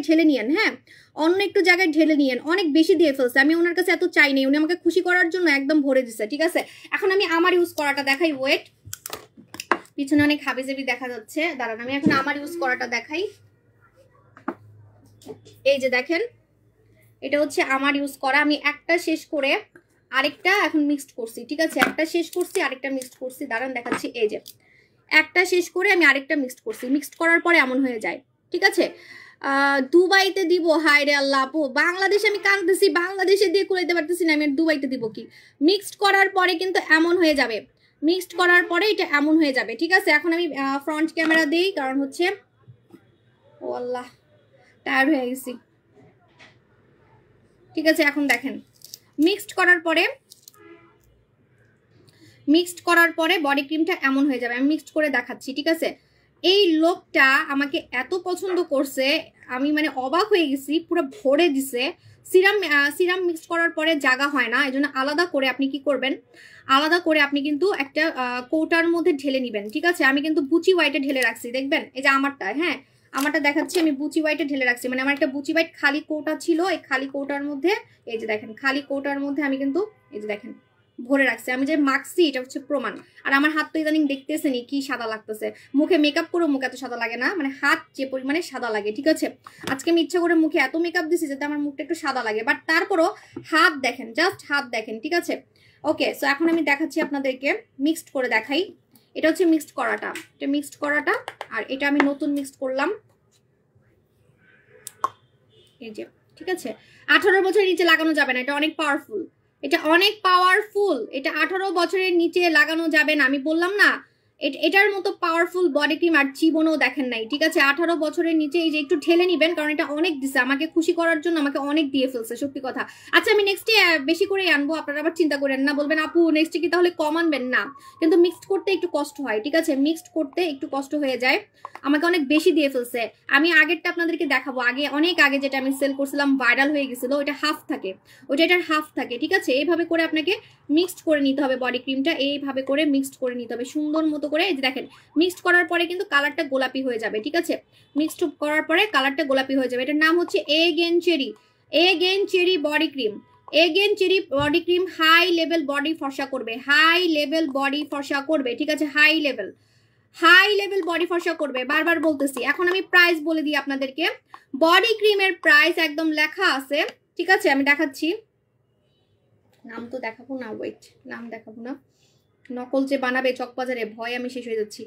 ঢেলে নিয়েন, হ্যাঁ অন্য একটু জায়গায় ঢেলে নিয়েন, অনেক বেশি দিয়ে ফেলছে। আমি ওনার কাছে এত চাইনি, উনি আমাকে খুশি করার জন্য একদম ভরে দিছে। ঠিক আছে, এখন আমি আমার ইউজ করাটা দেখাই, ওয়েট। পিছনে অনেক হাবিজাবি দেখা যাচ্ছে, দাঁড়ান আমি এখন আমার ইউজ করাটা দেখাই। এই যে দেখেন, এটা হচ্ছে আমার ইউজ করা। আমি একটা শেষ করে আরেকটা এখন মিক্সড করছি, ঠিক আছে? একটা শেষ করছি, আরেকটা মিক্সড করছি, দাঁড়ান দেখাচ্ছি। এই যে একটা শেষ করে আমি আরেকটা মিক্সড করছি, মিক্সড করার পরে এমন হয়ে যায়, ঠিক আছে? দুবাইতে দিব, হায় রে আল্লাহ আপু, বাংলাদেশে আমি কাঁদতেছি, বাংলাদেশে দিয়ে করে দিতে পারতেছি না, আমি দুবাইতে দিব কি? মিক্সড করার পরে কিন্তু এমন হয়ে যাবে, মিক্সড করার পরে এটা এমন হয়ে যাবে, ঠিক আছে? এখন আমি ফ্রন্ট ক্যামেরা দিই, কারণ হচ্ছে ও আল্লাহ টায়ার্ড হয়ে গেছি, ঠিক আছে? এখন দেখেন মিক্সড করার পরে বডি ক্রিমটা এমন হয়ে যাবে। আমি মিক্সড করে দেখাচ্ছি, ঠিক আছে? এই লোকটা আমাকে এত পছন্দ করছে, আমি মানে অবাক হয়ে গেছি, পুরো ভরে দিছে। সিরাম মিক্স করার পরে জায়গা হয় না, এই জন্য আলাদা করে আপনি কি করবেন, আলাদা করে আপনি কিন্তু একটা কৌটার মধ্যে ঢেলে নেবেন, ঠিক আছে? আমি কিন্তু বুচি হোয়াইটে ঢেলে রাখছি, দেখবেন এই যে আমারটা, হ্যাঁ আমারটা দেখাচ্ছি, আমি বুচি হোয়াইটে ঢেলে রাখছি। মানে আমার একটা বুচি হোয়াইট খালি কৌটা ছিল, এই খালি কৌটার মধ্যে এই যে দেখেন, খালি কৌটার মধ্যে আমি কিন্তু এই যে দেখেন ভরে রাখছি। আমি যে মাখছি এটা হচ্ছে প্রমাণ। আর আমার হাত তো ইদানিং দেখতেছেনি কি সাদা লাগতেছে, মুখে মেকআপ করে মুখে এত সাদা লাগে না, মানে হাত যে পরিমাণে সাদা লাগে, ঠিক আছে? আজকে আমি ইচ্ছা করে মুখে এত মেকআপ দিছি যাতে আমার মুখটা একটু সাদা লাগে, বাট তারপরও হাত দেখেন, জাস্ট হাত দেখেন, ঠিক আছে? ওকে, সো এখন আমি দেখাচ্ছি আপনাদেরকে, মিক্সড করে দেখাই। এটা হচ্ছে মিক্সড করাটা, এটা মিক্সড করাটা, আর এটা আমি নতুন মিক্সড করলাম, এই যে, ঠিক আছে? 18 বছরের নিচে লাগানো যাবে না, এটা অনেক পাওয়ারফুল, এটা অনেক পাওয়ারফুল, এটা 18 বছরের নিচে লাগানো যাবে না, আমি বললাম না? এটার মতো পাওয়ারফুল বডি ক্রিম আর জীবনেও দেখেন নাই, ঠিক আছে? 18 বছরের নিচে এই যে একটু ঢেলে নিবেন, কারণ এটা অনেক দিছে আমাকে খুশি করার জন্য, আমাকে অনেক দিয়ে ফেলছে, সত্যি কথা। আচ্ছা আমি নেক্সটে বেশি করে আনবো, আপনারা আবার চিন্তা করেন না, বলবেন আপু নেক্সটে কি তাহলে কম আনবেন? না, কিন্তু মিক্সড করতে একটু কষ্ট হয়, ঠিক আছে? মিক্সড করতে একটু কষ্ট হয়ে যায়, আমাকে অনেক বেশি দিয়ে ফেলছে। আমি আগেরটা আপনাদেরকে দেখাবো, আগে অনেক আগে যেটা আমি সেল করছিলাম ভাইরাল হয়ে গেছিল, ওইটা হাফ থাকে, ওইটা এটার হাফ থাকে, ঠিক আছে? এইভাবে করে আপনাকে মিক্সড করে নিতে হবে বডি ক্রিমটা, এইভাবে করে মিক্সড করে নিতে হবে সুন্দর মতো করে। এই যে দেখেন মিক্সড করার পরে কিন্তু কালারটা গোলাপি হয়ে যাবে, ঠিক আছে? মিক্সড করার পরে কালারটা গোলাপি হয়ে যাবে। এটার নাম হচ্ছে egg and cherry body cream. Egg and cherry body cream high level body ফর্সা করবে, হাই লেভেল বডি ফর্সা করবে, ঠিক আছে? হাই লেভেল বডি ফর্সা করবে, বারবার বলতেছি। এখন আমি প্রাইস বলে দিই আপনাদেরকে, বডি ক্রিমের প্রাইস একদম লেখা আছে, ঠিক আছে? আমি দেখাচ্ছি, নাম তো দেখাবো না, ওয়েট, নাম দেখাবো না, নকল যে বানাবে চকবাজারে, ভয় আমি শেষ হয়ে যাচ্ছি।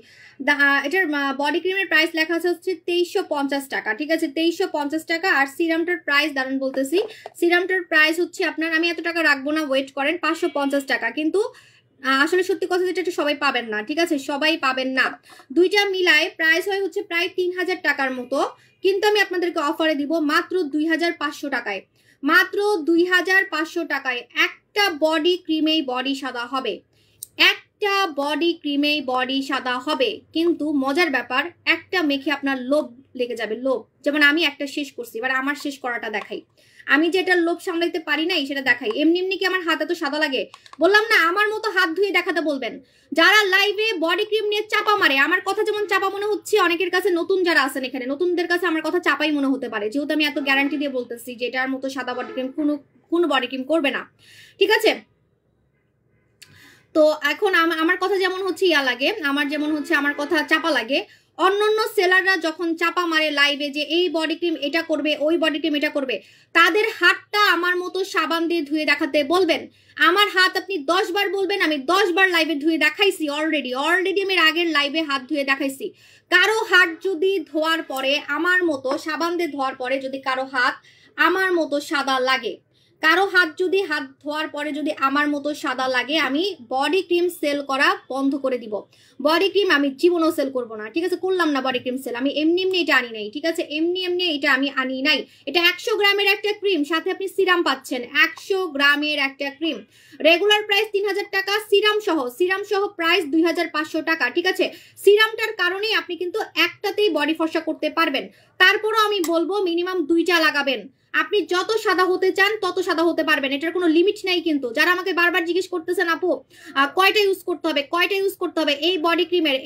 এটার বডি ক্রিমের প্রাইস লেখা আছে হচ্ছে 2350 টাকা, ঠিক আছে? 2350 টাকা। আর সিরামটার প্রাইস দাঁড়ান বলতেছি, সিরামটার প্রাইস হচ্ছে আপনার, আমি এত টাকা রাখবো না, ওয়েট করেন, 550 টাকা। কিন্তু আসলে সত্যি কথা যেটা, এটা সবাই পাবেন না, ঠিক আছে? সবাই পাবেন না, দুইটা মিলায় প্রাইস হয় হচ্ছে প্রায় 3000 টাকার মতো, কিন্তু আমি আপনাদেরকে অফারে দিব মাত্র 2500 টাকায়, মাত্র 2500 টাকায় একটা বডি ক্রিমেই বডি সাদা হবে, একটা বডি ক্রিমেই বডি সাদা হবে। কিন্তু মজার ব্যাপার, একটা মেখে আপনার লোভ লেগে যাবে, লোভ। যেমন আমি একটা শেষ করছি, এবার আমার শেষ করাটা দেখাই, আমি যেটা লোভ সামলাইতে পারি নাই সেটা দেখাই। এমনি এমনি কি আমার হাত এত সাদা লাগে? বললাম না, আমার মতো হাত ধুয়ে দেখাতে বলবেন। যারা লাইভে বডি ক্রিম নিয়ে চাপা মারে, আমার কথা যেমন চাপা মনে হচ্ছে অনেকের কাছে, নতুন যারা আছেন এখানে, নতুনদের কাছে আমার কথা চাপাই মনে হতে পারে, যেহেতু আমি এত গ্যারান্টি দিয়ে বলতেছি যে এটার মতো সাদা বডি ক্রিম কোনো বডি ক্রিম করবে না, ঠিক আছে? তো এখন আমার কথা যেমন হচ্ছে ইয়া লাগে, আমার যেমন হচ্ছে আমার কথা চাপা লাগে, অন্যান্য সেলাররা যখন চাপা মারে লাইভে যে এই বডি ক্রিম এটা করবে, ওই বডি ক্রিম এটা করবে, তাদের হাতটা আমার মতো সাবান দিয়ে ধুয়ে দেখাতে বলবেন। আমার হাত আপনি 10 বার বলবেন, আমি 10 বার লাইভে ধুয়ে দেখাইছি, অলরেডি আমি আগের লাইভে হাত ধুয়ে দেখাইছি। কারো হাত যদি ধোয়ার পরে আমার মতো সাবান দিয়ে ধোয়ার পরে যদি কারো হাত আমার মতো সাদা লাগে, কারো হাত ধোয়ার পরে যদি আমার মতো সাদা লাগে, আমি বডি ক্রিম সেল করা বন্ধ করে দিব। বডি ক্রিম আমি জীবনও সেল করব না, ঠিক আছে? করলাম না বডি ক্রিম সেল, আমি এমনি এটা আনি নাই, ঠিক আছে? এমনি এটা আমি আনি নাই। এটা 100 গ্রামের একটা ক্রিম, সাথে আপনি সিরাম পাচ্ছেন, 100 গ্রামের একটা ক্রিম। রেগুলার প্রাইস 3000 টাকা, সিরাম সহ প্রাইস 2500 টাকা, ঠিক আছে? সিরামটার কারণেই আপনি কিন্তু একটাতেই বডি ফর্সা করতে পারবেন। তারপরও আমি বলবো মিনিমাম 2টা লাগাবেন, আপনি যত সাদা হতে চান তত সাদা হতে পারবেন, এটার কোনো লিমিট নাই। কিন্তু যারা আমাকে বারবার জিজ্ঞেস করতেছেন আপু কয়টা ইউজ করতে হবে, কয়টা ইউজ করতে হবে এই বডি ক্রিমের,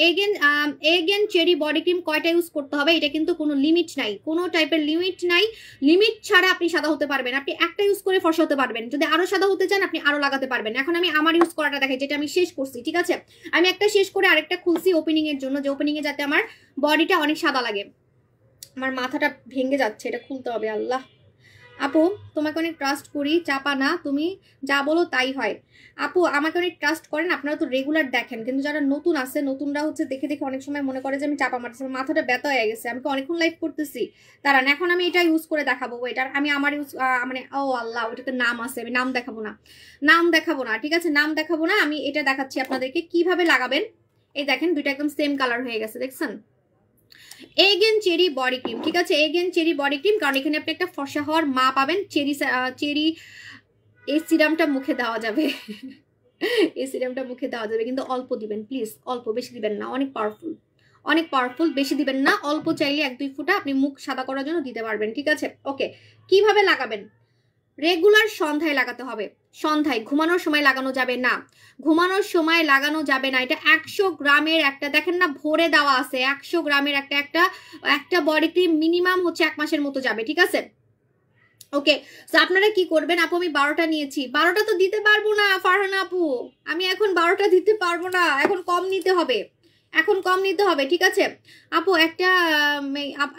এগেন চেরি বডি ক্রিম কয়টা ইউজ করতে হবে, এটা কিন্তু কোনো লিমিট নাই, কোনো টাইপের লিমিট নাই। লিমিট ছাড়া আপনি সাদা হতে পারবেন, আপনি একটা ইউজ করে ফর্সা হতে পারবেন। যদি আরো সাদা হতে চান আপনি আরো লাগাতে পারবেন। এখন আমি আমার ইউজ করাটা দেখাই, যেটা আমি শেষ করছি, ঠিক আছে? আমি একটা শেষ করে আরেকটা খুলছি ওপেনিং এর জন্য, যে ওপেনিং এ যাতে আমার বডিটা অনেক সাদা লাগে। আমার মাথাটা ভেঙে যাচ্ছে, এটা খুলতে হবে। আল্লাহ আপু তোমাকে অনেক ট্রাস্ট করি, চাপা না, তুমি যা বলো তাই হয়। আপু আমাকে অনেক ট্রাস্ট করেন, আপনারা তো রেগুলার দেখেন, কিন্তু যারা নতুন আছে, নতুনরা হচ্ছে দেখে দেখে অনেক সময় মনে করে যে আমি চাপা মারতেছি, মাথাটা ব্যথা হয়ে গেছে, আমি তো অনেকক্ষণ লাইভ করতেছি। দাঁড়ান এখন আমি এটা ইউজ করে দেখাবো। এটা আমি আমার ইউজ মানে ও আল্লাহ, ওটাতে নাম আছে, আমি নাম দেখাবো না, নাম দেখাবো না, ঠিক আছে? নাম দেখাবো না, আমি এটা দেখাচ্ছি আপনাদেরকে কিভাবে লাগাবেন। এই দেখেন দুইটা একদম সেম কালার হয়ে গেছে, দেখছেন? এগেন চেরি বডি ক্রিম, ঠিক আছে? এগেন চেরি বডি ক্রিম, কারণ এখানে আপনি একটা ফর্সা হওয়ার মা পাবেন। চেরি এই সিরামটা মুখে দেওয়া যাবে এই সিরামটা মুখে দেওয়া যাবে, কিন্তু অল্প দিবেন প্লিজ, অল্প, বেশি দিবেন না। অনেক পাওয়ারফুল, অনেক পাওয়ারফুল, বেশি দিবেন না। অল্প চাইলে 1-2 ফোঁটা আপনি মুখ সাদা করার জন্য দিতে পারবেন, ঠিক আছে? ওকে, কিভাবে লাগাবেন? রেগুলার সন্ধ্যায় লাগাতে হবে। সন্ধ্যায়, ঘুমানোর সময় লাগানো যাবে না, ঘুমানোর সময় লাগানো যাবে না। এটা 100 গ্রামের একটা, দেখেন না ভরে দেওয়া আছে, 100 গ্রামের একটা বডি ক্রিম মিনিমাম হচ্ছে 1 মাসের মতো যাবে, ঠিক আছে? ওকে, তো আপনারা কি করবেন? আপু আমি 12টা নিয়েছি, 12টা তো দিতে পারবো না ফারহানা আপু, আমি এখন 12টা দিতে পারবো না, এখন কম নিতে হবে, এখন কম নিতে হবে, ঠিক আছে আপু? একটা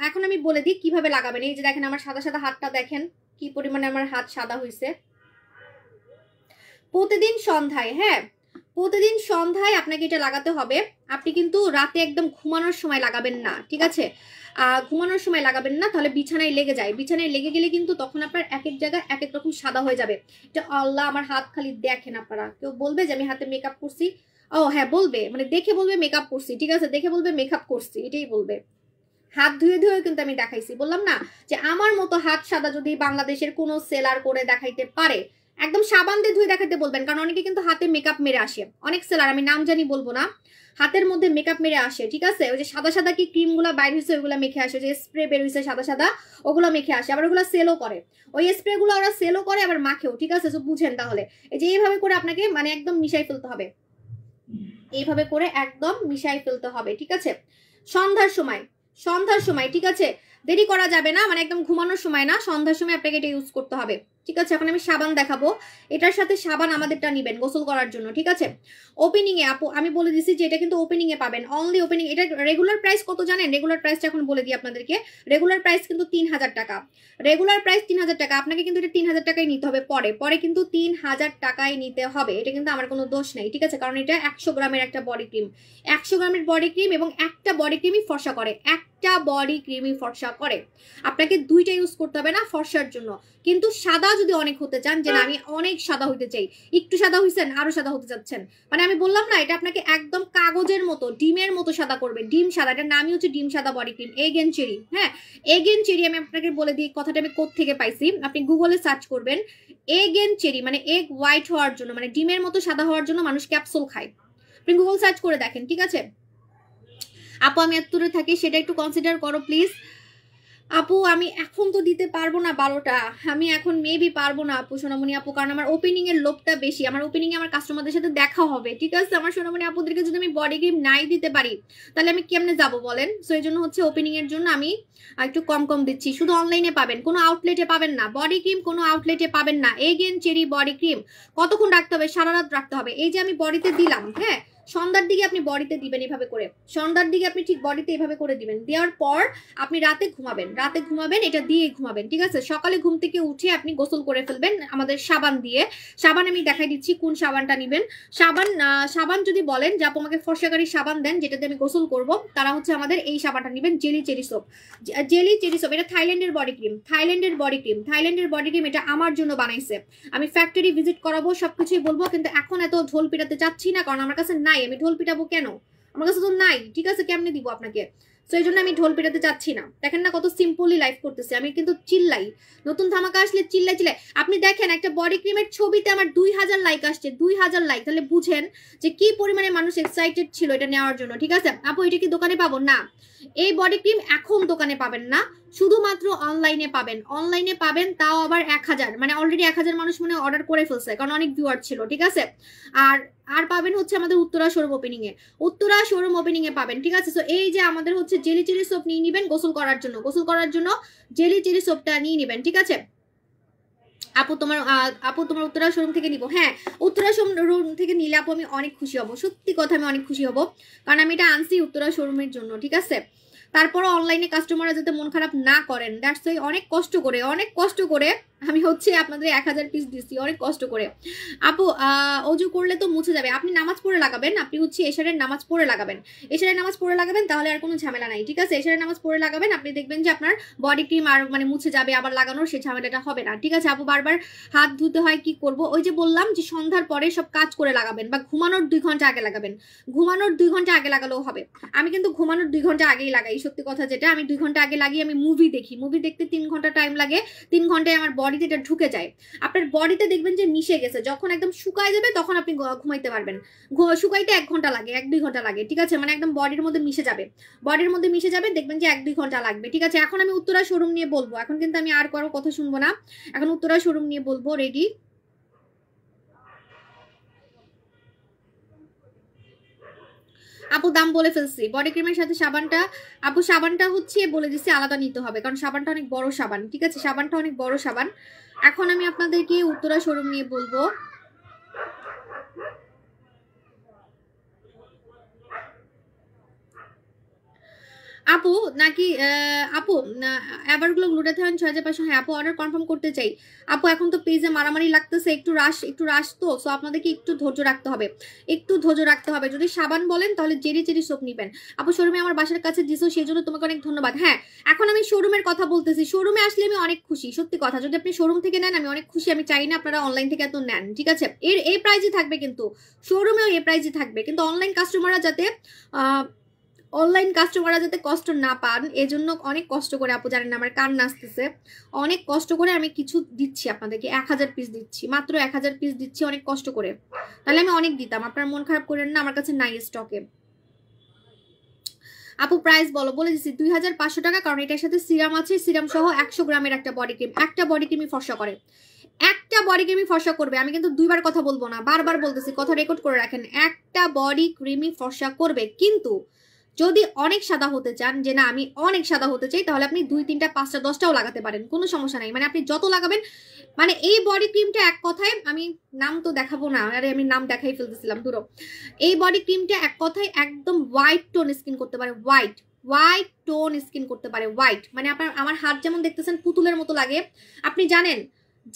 এখন আমি বলে দিই কিভাবে লাগাবেন। এই যে দেখেন আমার সাদা সাদা হাতটা, দেখেন কি পরিমাণে আমার হাত সাদা হয়েছে। প্রতিদিন সন্ধ্যায়, হ্যাঁ প্রতিদিন সন্ধ্যায় আপনাকে এটা লাগাতে হবে। আপনি কিন্তু রাতে একদম ঘুমানোর সময় লাগাবেন না, ঠিক আছে? ঘুমানোর সময় লাগাবেন না, তাহলে বিছানায় লেগে যায়, বিছানায় লেগে গেলে কিন্তু তখন আপনার এক এক জায়গায় এক এক রকম সাদা হয়ে যাবে। এটা আল্লাহ, আমার হাত খালি দেখেন আপনারা, কেউ বলবে যে আমি হাতে মেকআপ করছি? ও হ্যাঁ বলবে, মানে দেখে বলবে মেকআপ করছি, ঠিক আছে? দেখে বলবে মেকআপ করছি, এটাই বলবে। হাত ধুয়ে ধুয়ে কিন্তু আমি দেখাইছি, বললাম না যে আমার মতো হাত সাদা যদি বাংলাদেশের কোনো সেলার করে দেখাইতে পারে, একদম সাবান দিয়ে ধুয়ে দেখাতে বলবেন, কারণ অনেকে কিন্তু হাতে মেকআপ মেরে আসে, অনেক সেলার, আমি নাম জানি বলবো না, হাতের মধ্যে মেকআপ মেরে আসে, ঠিক আছে? ওই যে সাদা সাদা কি ক্রিম গুলা বাইর হয়েছে ওইগুলা মেখে আসে, যে স্প্রে বের হয়েছে সাদা সাদা ওগুলো মেখে আসে, আবার ওগুলো সেলও করে, ওই স্প্রে গুলো ওরা সেলও করে আবার মাখেও, ঠিক আছে? তো বুঝেন তাহলে। এই যে এইভাবে করে আপনাকে মানে একদম মিশাই ফেলতে হবে, এইভাবে করে একদম মিশাই ফেলতে হবে, ঠিক আছে? সন্ধ্যার সময়, সন্ধ্যার সময়, ঠিক আছে? দেরি করা যাবে না, মানে একদম ঘুমানোর সময় না, সন্ধ্যার সময় আপনাকে এটা ইউজ করতে হবে, ঠিক আছে? এখন আমি সাবান দেখাবো, এটার সাথে সাবান আমাদেরটা নিবেন গোসল করার জন্য, ঠিক আছে? ওপেনিং এ আপু আমি বলে দিছি যে এটা কিন্তু ওপেনিং এ পাবেন, অনলি ওপেনিং। এটা রেগুলার প্রাইস কত জানেন? রেগুলার প্রাইসটা এখন বলে দিই আপনাদেরকে। রেগুলার প্রাইস কিন্তু 3000 টাকা, রেগুলার প্রাইস 3000 টাকা। আপনাকে কিন্তু এটা 3000 টাকায় নিতে হবে, পরে পরে কিন্তু 3000 টাকায় নিতে হবে। এটা কিন্তু আমার কোনো দোষ নাই, ঠিক আছে? কারণ এটা 100 গ্রামের একটা বডি ক্রিম, 100 গ্রামের বডি ক্রিম, এবং একটা বডি ক্রিমই ফর্সা করে, একটা বডি ক্রিমই ফর্সা করে। আপনাকে দুইটা ইউজ করতে হবে না ফর্সার জন্য। কিন্তু সাদা যদি অনেক হতে চান, যে না আমি অনেক সাদা হইতে চাই, একটু সাদা হইছেন আরো সাদা হতে চাচ্ছেন, মানে আমি বললাম না এটা আপনাকে একদম কাগজের মতো ডিমের মতো সাদা করবে, ডিম সাদা। এটার নামই হচ্ছে ডিম সাদা বডি ক্রিম, এগেন চেরি। হ্যাঁ এগেন চেরি, আমি আপনাকে বলে দিই কথাটা আমি কোত্থেকে পাইছি। আপনি গুগলে সার্চ করবেন এগেন চেরি, মানে এগ হোয়াইট হওয়ার জন্য, মানে ডিমের মতো সাদা হওয়ার জন্য মানুষ ক্যাপসুল খায়। আপনি গুগল সার্চ করে দেখেন, ঠিক আছে? আপু আমি এত দূরে থাকি, সেটা একটু কনসিডার করো প্লিজ। আপু আমি এখন তো দিতে পারবো না 12টা, আমি এখন মেবি পারবো না আপু সোনামণি আপু, কারণ আমার ওপেনিং এর লোভটা বেশি, আমার ওপেনিং এ আমার কাস্টমারদের সাথে দেখা হবে, ঠিক আছে? আমার সোনামণি আপুদেরকে যদি আমি বডি ক্রিম নাই দিতে পারি তাহলে আমি কেমনে যাব বলেন? সো এই জন্য হচ্ছে ওপেনিং এর জন্য আমি একটু কম কম দিচ্ছি। শুধু অনলাইনে পাবেন, কোনো আউটলেটে পাবেন না বডি ক্রিম, কোনো আউটলেটে পাবেন না। এগেন চেরি বডি ক্রিম কতক্ষণ রাখতে হবে? সারা রাত রাখতে হবে। এই যে আমি বডিতে দিলাম, হ্যাঁ সন্ধ্যার দিকে আপনি বডিতে দিবেন এভাবে করে, সন্ধ্যার দিকে আপনি ঠিক বডিতে এভাবে করে দিবেন। দেওয়ার পর আপনি রাতে ঘুমাবেন, রাতে ঘুমাবেন এটা দিয়ে ঘুমাবেন, ঠিক আছে? সকালে ঘুম থেকে উঠে আপনি গোসল করে ফেলবেন আমাদের সাবান দিয়ে। সাবান আমি দেখাই দিচ্ছি কোন সাবানটা নেবেন। সাবান যদি বলেন যে আপু আমাকে ফর্সাকারী সাবান দেন যেটাতে আমি গোসল করব, তারা হচ্ছে আমাদের এই সাবানটা নেবেন, jelly cherry soap. Jelly cherry soap এটা থাইল্যান্ডের বডি ক্রিম, থাইল্যান্ডের বডি ক্রিম, থাইল্যান্ডের বডি ক্রিম। এটা আমার জন্য বানাইছে, আমি ফ্যাক্টরি ভিজিট করাবো, সবকিছুই বলবো, কিন্তু এখন এত ঢোল পিটাতে চাচ্ছি না, কারণ আমার কাছে নাই। আমি ঢোল পিটাবো কেন? আমার কাছে তো নাই, ঠিক আছে? কেমনে দিব আপনাকে? তো এই জন্য আমি ঢোল পিটাতে চাচ্ছি না। দেখেন না কত সিম্পলি লাইফ করতেছে, আমি কিন্তু চিল্লাই, নতুন ধামাকা আসলে চিল্লাই চিল্লাই। আপনি দেখেন একটা বডি ক্রিমের ছবিতে আমার 2000 লাইক আসছে, 2000 লাইক, তাহলে বুঝেন যে কি পরিমাণে মানুষ এক্সাইটেড ছিল এটা নেওয়ার জন্য, ঠিক আছে? আপু এটা কি দোকানে পাবো? না, এই বডি ক্রিম এখন দোকানে পাবেন না, শুধুমাত্র অনলাইনে পাবেন, অনলাইনে পাবেন, তাও আবার 1000, মানে অলরেডি 1000 মানুষ মনে অর্ডার করে ফেলছে, কারণ অনেক ভিউয়ার ছিল, ঠিক আছে। আর আর পাবেন হচ্ছে আমাদের উত্তরা শোরুম ওপেনিং এ, উত্তরা শোরুম ওপেনিং এ পাবেন, ঠিক আছে। তো এই যে আমাদের হচ্ছে জেলি চিলি সোপ নিয়ে নিবেন গোসল করার জন্য, গোসল করার জন্য জেলি চিলি সোপটা নিয়ে নিবেন, ঠিক আছে। আপু তোমার উত্তরা শোরুম থেকে নিব, হ্যাঁ উত্তরা শোরুম থেকে নিলে আপু আমি অনেক খুশি হব, সত্যি কথা আমি অনেক খুশি হব, কারণ আমি এটা আনছি উত্তরা শোরুমের জন্য, ঠিক আছে। তারপরও অনলাইনে কাস্টমাররা যাতে মন খারাপ না করেন, দ্যাটস ওয়াই অনেক কষ্ট করে আমি হচ্ছে আপনাদের 1000 পিস দিচ্ছি, অনেক কষ্ট করে। আপু অজু করলে তো মুছে যাবে, আপনি নামাজ পড়ে লাগাবেন, আপনি হচ্ছে এশারের নামাজ পড়ে লাগাবেন, এশারের নামাজ পড়ে লাগাবেন, তাহলে আর কোনো ঝামেলা নাই, ঠিক আছে। এশারের নামাজ পড়ে লাগাবেন, আপনি দেখবেন যে আপনার বডি ক্রিম আর মানে মুছে যাবে, আবার লাগানোর সেই ঝামেলাটা হবে না, ঠিক আছে। আপু বারবার হাত ধুতে হয়, কি করব? ওই যে বললাম যে সন্ধ্যার পরে সব কাজ করে লাগাবেন, বা ঘুমানোর 2 ঘন্টা আগে লাগাবেন, ঘুমানোর 2 ঘন্টা আগে লাগালেও হবে। আমি কিন্তু ঘুমানোর 2 ঘন্টা আগেই লাগাই, সত্যি কথা যেটা, আমি 2 ঘন্টা আগে লাগিয়ে আমি মুভি দেখি, মুভি দেখতে 3 ঘন্টা টাইম লাগে, 3 ঘন্টায় আমার বডিতে এটা ঢুকে যায়, আপনার বডিতে দেখবেন যে মিশে গেছে, যখন একদম শুকায় যাবে তখন আপনি ঘুমাইতে পারবেন। শুকাইতে 1 ঘন্টা লাগে, 1-2 ঘন্টা লাগে, ঠিক আছে, মানে একদম বডির মধ্যে মিশে যাবে, বডির মধ্যে মিশে যাবে, দেখবেন যে 1-2 ঘন্টা লাগবে, ঠিক আছে। এখন আমি উত্তরা শোরুম নিয়ে বলবো, এখন কিন্তু আমি আর কারো কথা শুনবো না, এখন উত্তরা শোরুম নিয়ে বলবো। রেডি? আপু দাম বলে ফেলছি, বডি ক্রিমের সাথে সাবানটা, আপু সাবানটা হচ্ছে বলে দিচ্ছি আলাদা নিতে হবে, কারণ সাবানটা অনেক বড় সাবান, ঠিক আছে, সাবানটা অনেক বড় সাবান। এখন আমি আপনাদেরকে উত্তরা শোরুম নিয়ে বলবো। আপু নাকি আপু এভারগ্লো গ্লুটাথিয়ন 6500, হ্যাঁ আপু অর্ডার কনফার্ম করতে চাই। আপু এখন তো পেজে মারামারি লাগতেছে, একটু রাশ তো, সো আপনাদেরকে একটু ধৈর্য রাখতে হবে, একটু ধৈর্য রাখতে হবে। যদি সাবান বলেন তাহলে জেরি জেরি সোপ নিবেন। আপু শোরুমে আমার বাসার কাছে দিছো, সেই জন্য তোমাকে অনেক ধন্যবাদ। হ্যাঁ এখন আমি শোরুমের কথা বলতেছি, শোরুমে আসলে আমি অনেক খুশি, সত্যি কথা, যদি আপনি শোরুম থেকে নেন আমি অনেক খুশি, আমি চাই না আপনারা অনলাইন থেকে এত নেন, ঠিক আছে। এই প্রাইজই থাকবে, কিন্তু শোরুমেও এই প্রাইজই থাকবে, কিন্তু অনলাইন কাস্টমাররা যাতে কষ্ট না পান, এজন্য অনেক কষ্ট করে, আপু জানেন না আমার কান নাচতেছে, অনেক কষ্ট করে আমি কিছু দিচ্ছি আপনাদেরকে, 1000 পিস দিচ্ছি, মাত্র 1000 পিস দিচ্ছি, অনেক কষ্ট করে, তাহলে আমি অনেক দিতাম, আপনার মন খারাপ করেন না, আমার কাছে নাই স্টকে। আপু প্রাইস বলে দিচ্ছি 2500 টাকা, কারণ এটার সাথে সিরাম আছে, সিরাম সহ 100 গ্রামের একটা বডি ক্রিম, একটা বডি ক্রিমই ফর্সা করে, একটা বডি ক্রিমই ফর্সা করবে, আমি কিন্তু 2বার কথা বলবো না, বারবার বলতেছি, কথা রেকর্ড করে রাখেন, একটা বডি ক্রিমই ফর্সা করবে। কিন্তু যদি অনেক সাদা হতে চান, যে না আমি অনেক সাদা হতে চাই, তাহলে আপনি 2, 3, 5, 10টাও লাগাতে পারেন, কোনো সমস্যা নাই, মানে আপনি যত লাগাবেন, মানে এই বডি ক্রিমটা এক কথায়, আমি নাম তো দেখাবো না, আরে আমি নাম দেখাই ফেলতেছিলাম দূর, এই বডি ক্রিমটা এক কথায় একদম হোয়াইট টোন স্কিন করতে পারে, হোয়াইট টোন স্কিন করতে পারে, হোয়াইট, মানে আপনার আমার হাত যেমন দেখতেছেন পুতুলের মতো লাগে, আপনি জানেন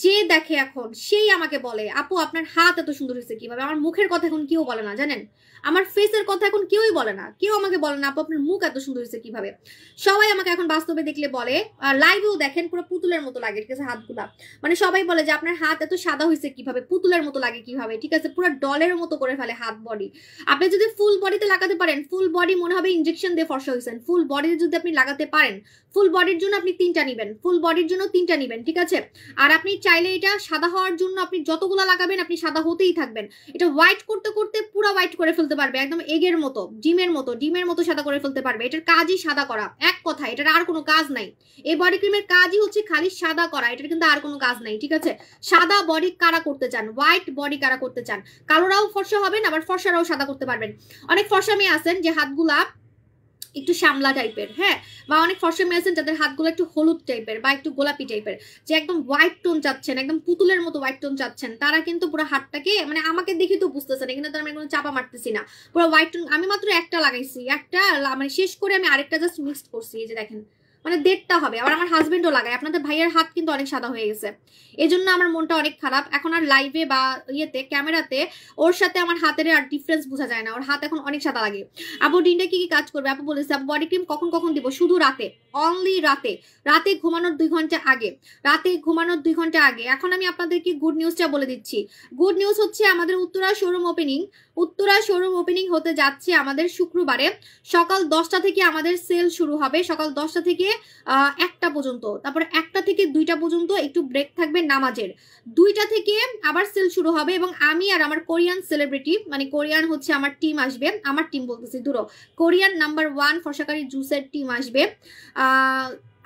যে দেখে এখন সেই আমাকে বলে আপু আপনার হাত এত সুন্দর হয়েছে কিভাবে, আমার মুখের কথা এখন কেউ বলে না, জানেন আমার ফেসের কথা এখন কেউই বলে না, কেউ আমাকে বলে না আপু আপনার মুখ এত সুন্দর হয়েছে কিভাবে, সবাই আমাকে এখন বাস্তবে দেখলে বলে, আর লাইভেও দেখেন পুরো পুতুলের মতো লাগে, ঠিক আছে, হাতগুলা, মানে সবাই বলে যে আপনার হাত এত সাদা হয়েছে কিভাবে, পুতুলের মতো লাগে কিভাবে, ঠিক আছে, পুরো ডলের মতো করে ফেলে হাত বডি। আপনি যদি ফুল বডিতে লাগাতে পারেন, ফুল বডি মনে হবে ইনজেকশন দিয়ে ফর্সা হয়েছেন, ফুল বডিতে যদি আপনি লাগাতে পারেন, ফুল বডির জন্য আপনি 3টা নিবেন, ফুল বডির জন্য 3টা নিবেন, ঠিক আছে। আর আপনি চাইলে এটা সাদা হওয়ার জন্য আপনি যতগুলো লাগাবেন আপনি সাদা হতেই থাকবেন, এটা হোয়াইট করতে করতে পুরো হোয়াইট করে ফেলতে পারবে, একদম এগের মতো, ডিমের মতো সাদা করে ফেলতে পারবে, এটার কাজই সাদা করা, এক কথা, এটার আর কোনো কাজ নাই, এই বডি ক্রিমের কাজই হচ্ছে খালি সাদা করা, এটার কিন্তু আর কোনো কাজ নাই, ঠিক আছে। সাদা বডি কারা করতে চান, হোয়াইট বডি কারা করতে চান, কালোরাও ফর্সা হবেন, আবার ফর্সারাও সাদা করতে পারবেন। অনেক ফর্সা মেয়ে আছেন যে হাতগুলা একটু শ্যামলা টাইপের, হ্যাঁ, বা অনেক ফর্সা মেয়ে আছেন যাদের হাতগুলো একটু হলুদ টাইপের বা একটু গোলাপি টাইপের, যে একদম হোয়াইট টোন চাচ্ছেন, একদম পুতুলের মতো হোয়াইট টোন চাচ্ছেন, তারা কিন্তু পুরো হাতটাকে, মানে আমাকে দেখি তো বুঝতেছেন, কিন্তু আমি কোনো চাপা মারতেছি না, পুরো হোয়াইট টোন, আমি মাত্র একটা লাগাইছি, একটা মানে শেষ করে আমি আরেকটা জাস্ট মিক্সড করছি, এই যে দেখেন, মানে 1.5টা হবে, আবার আমার হাজবেন্ডও লাগায়, আপনাদের ভাইয়ের হাত কিন্তু অনেক সাদা হয়ে গেছে, এই জন্য আমার মনটা অনেক খারাপ, এখন আর লাইভে বা ইয়েতে ক্যামেরাতে ওর সাথে আমার হাতের আর ডিফারেন্স বোঝা যায় না, ওর হাত এখন অনেক সাদা লাগে। আপু দিনটা কি কি কাজ করবে, আপু বলেছে আপু বডি ক্রিম কখন কখন দিব, শুধু রাতে, অনলি রাতে, রাতে ঘুমানোর 2 ঘন্টা আগে, রাতে ঘুমানোর 2 ঘন্টা আগে। এখন আমি আপনাদেরকে গুড নিউজটা বলে দিচ্ছি, গুড নিউজ হচ্ছে আমাদের উত্তরা শোরুম ওপেনিং হতে যাচ্ছে আমাদের শুক্রবারে সকাল 10টা থেকে আমাদের সেল শুরু হবে, সকাল 10টা থেকে 1টা পর্যন্ত, তারপরে 1টা থেকে 2টা পর্যন্ত একটু ব্রেক থাকবে নামাজের, 2টা থেকে আবার সেল শুরু হবে, এবং আমি আর আমার কোরিয়ান সেলিব্রিটি, মানে কোরিয়ান হচ্ছে আমার টিম আসবে, আমার টিম বলতেছি দূর, কোরিয়ান নাম্বার 1 ফর্সাকারী জুসের টিম আসবে,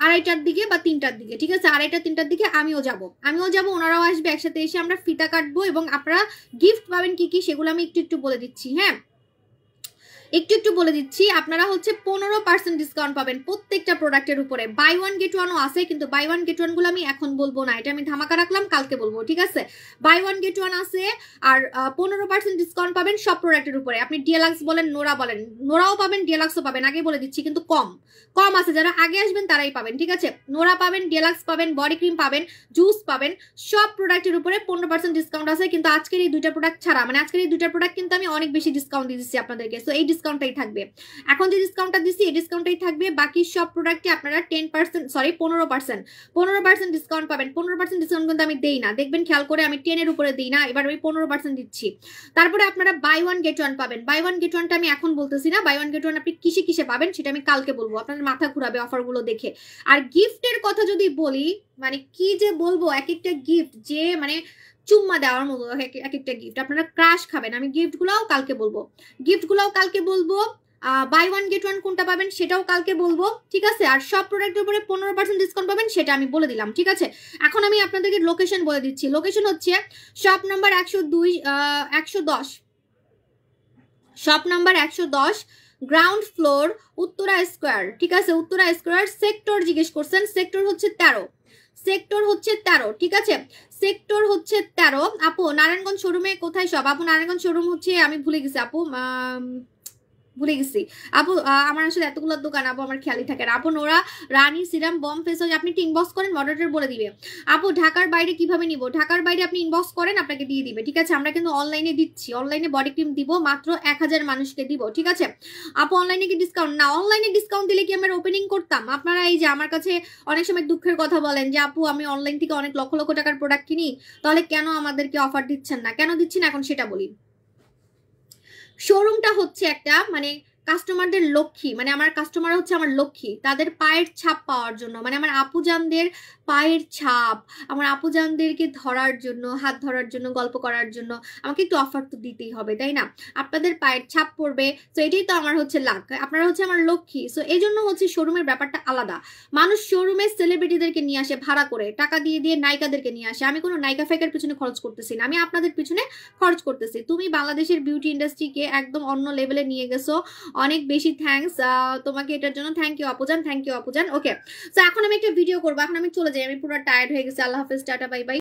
2:30টার দিকে বা 3টার দিকে, ঠিক আছে? 2:30-3টার দিকে আমিও যাব, ওনারাও আসবে, একসাথে এসে আমরা ফিতা কাটবো এবং আপনারা গিফট পাবেন কি কি সেগুলো আমি একটু বলে দিচ্ছি। হ্যাঁ, একটু বলে দিচ্ছি, আপনারা হচ্ছে 15% ডিসকাউন্ট পাবেন প্রত্যেকটা প্রোডাক্টের উপরে। বাই ওয়ান গেট ওয়ানও আছে, কিন্তু বাই ওয়ান গেট ওয়ান গুলো আমি এখন বলবো না, এটা আমি ধামাকা রাখলাম, কালকে বলবো, ঠিক আছে? বাই ওয়ান গেট ওয়ান আছে, আর 15% ডিসকাউন্ট পাবেন সব প্রোডাক্টের উপরে। আপনি ডিএলাক্স বলেন, নোরা বলেন, নোরাও পাবেন, ডিএলাক্সও পাবেন, আগে বলে দিচ্ছি, কিন্তু কম আছে, যারা আগে আসবেন তারাই পাবেন, ঠিক আছে? নোরা পাবেন, ডিএলাক্স পাবেন, বডি ক্রিম পাবেন, জুস পাবেন, সব প্রোডাক্টের উপরে 15% ডিসকাউন্ট আছে। কিন্তু আজকের এই দুইটা প্রোডাক্ট ছাড়া, মানে আজকের এই দুইটা প্রোডাক্ট কিন্তু আমি অনেক বেশি ডিসকাউন্ট দিয়ে দিচ্ছি আপনাদেরকে, সো এই ডিসকাউন্টটাই থাকবে। এখন যে ডিসকাউন্টটা দিচ্ছি এই ডিসকাউন্টটাই থাকবে। বাকি সব প্রোডাক্টে আপনারা 15% ডিসকাউন্ট পাবেন। 15% ডিসকাউন্ট কিন্তু আমি দেই না, দেখবেন খেয়াল করে, আমি 10 এর উপরে দিই না, এবার আমি 15% দিচ্ছি। তারপরে আপনারা বাই ওয়ান গেট ওয়ান পাবেন। বাই ওয়ান গেট ওয়ানটা আমি এখন বলতেছি না, বাই ওয়ান গেট ওয়ান আপনি কিসে পাবেন সেটা আমি কালকে বলবো, আপনাদের মাথা ঘুরাবে অফারগুলো দেখে। আর গিফটের কথা যদি বলি, মানে কি যে বলবো, এক একটা গিফট যে মানে চুম্মা দেওয়ার মতো, এক একটা গিফট আপনারা ক্রাশ খাবেন। আমি গিফটগুলোও কালকে বলবো, বাই ওয়ান গেট ওয়ান কোনটা পাবেন সেটাও কালকে বলবো, ঠিক আছে? আর সব প্রোডাক্টের উপরে 15% ডিসকাউন্ট পাবেন সেটা আমি বলে দিলাম, ঠিক আছে? এখন আমি আপনাদেরকে লোকেশন বলে দিচ্ছি। লোকেশন হচ্ছে shop number 110, shop number 110, ground floor, Uttara square, ঠিক আছে? উত্তরা স্কোয়ার। সেক্টর জিজ্ঞেস করছেন, সেক্টর হচ্ছে 13, ঠিক আছে? সেক্টর হচ্ছে 13। আপু নারায়ণগঞ্জ শোরুমে কোথায় সব? আপু নারায়ণগঞ্জ শোরুম হচ্ছে, আমি ভুলে গেছি আপু, আমার আসলে এতগুলো দোকান আপু, আমার খেয়ালই থাকে না আপু। নোরা রানী সিরাম বম ফেস ওয়াশ, আপনি ইনবক্স করেন, মডারেটর বলে দিবে। আপু ঢাকার বাইরে কিভাবে নিব? ঢাকার বাইরে আপনি ইনবক্স করেন, আপনাকে দিয়ে দিবে, ঠিক আছে? আমরা কিন্তু অনলাইনে দিচ্ছি, অনলাইনে বডি ক্রিম দিব, মাত্র 1000 মানুষকে দিব, ঠিক আছে? আপু অনলাইনে কি ডিসকাউন্ট? না, অনলাইনে ডিসকাউন্ট দিলে কি আমরা ওপেনিং করতাম? আপনারা এই যে আমার কাছে অনেক সময় দুঃখের কথা বলেন যে আপু আমি অনলাইন থেকে অনেক লক্ষ লক্ষ টাকার প্রোডাক্ট কিনি, তাহলে কেন আমাদেরকে অফার দিচ্ছেন না? কেন দিচ্ছেন এখন সেটা বলি। শোরুমটা হচ্ছে একটা মানে কাস্টমারদের লক্ষ্মী, মানে আমার কাস্টমার হচ্ছে আমার লক্ষ্মী, তাদের পায়ের ছাপ পাওয়ার জন্য, মানে আমার আপুজানদের পায়ের ছাপ, আমার আপুজানদেরকে ধরার জন্য, হাত ধরার জন্য, গল্প করার জন্য আমাকে একটু অফার তো দিতেই হবে, তাই না? আপনাদের পায়ের ছাপ পড়বে, তো এটাই তো আমার হচ্ছে লাখ, আপনারা হচ্ছে আমার লক্ষ্মী। সো এই জন্য হচ্ছে শোরুমের ব্যাপারটা আলাদা। মানুষ শোরুমে সেলিব্রিটিদেরকে নিয়ে আসে ভাড়া করে, টাকা দিয়ে নায়িকাদেরকে নিয়ে আসে। আমি কোনো নায়িকা ফাইকার পিছনে খরচ করতেছি না, আমি আপনাদের পিছনে খরচ করতেছি। তুমি বাংলাদেশের বিউটি ইন্ডাস্ট্রিকে একদম অন্য লেভেলে নিয়ে গেছো, অনেক বেশি থ্যাঙ্কস তোমাকে, এটার জন্য থ্যাংক ইউ আপুজান, ওকে। তো এখন আমি একটা ভিডিও করবো, এখন আমি চলে যাই, আমি পুরো টায়ার্ড হয়ে গেছি। আল্লাহ হাফেজ, টাটা, বাই বাই।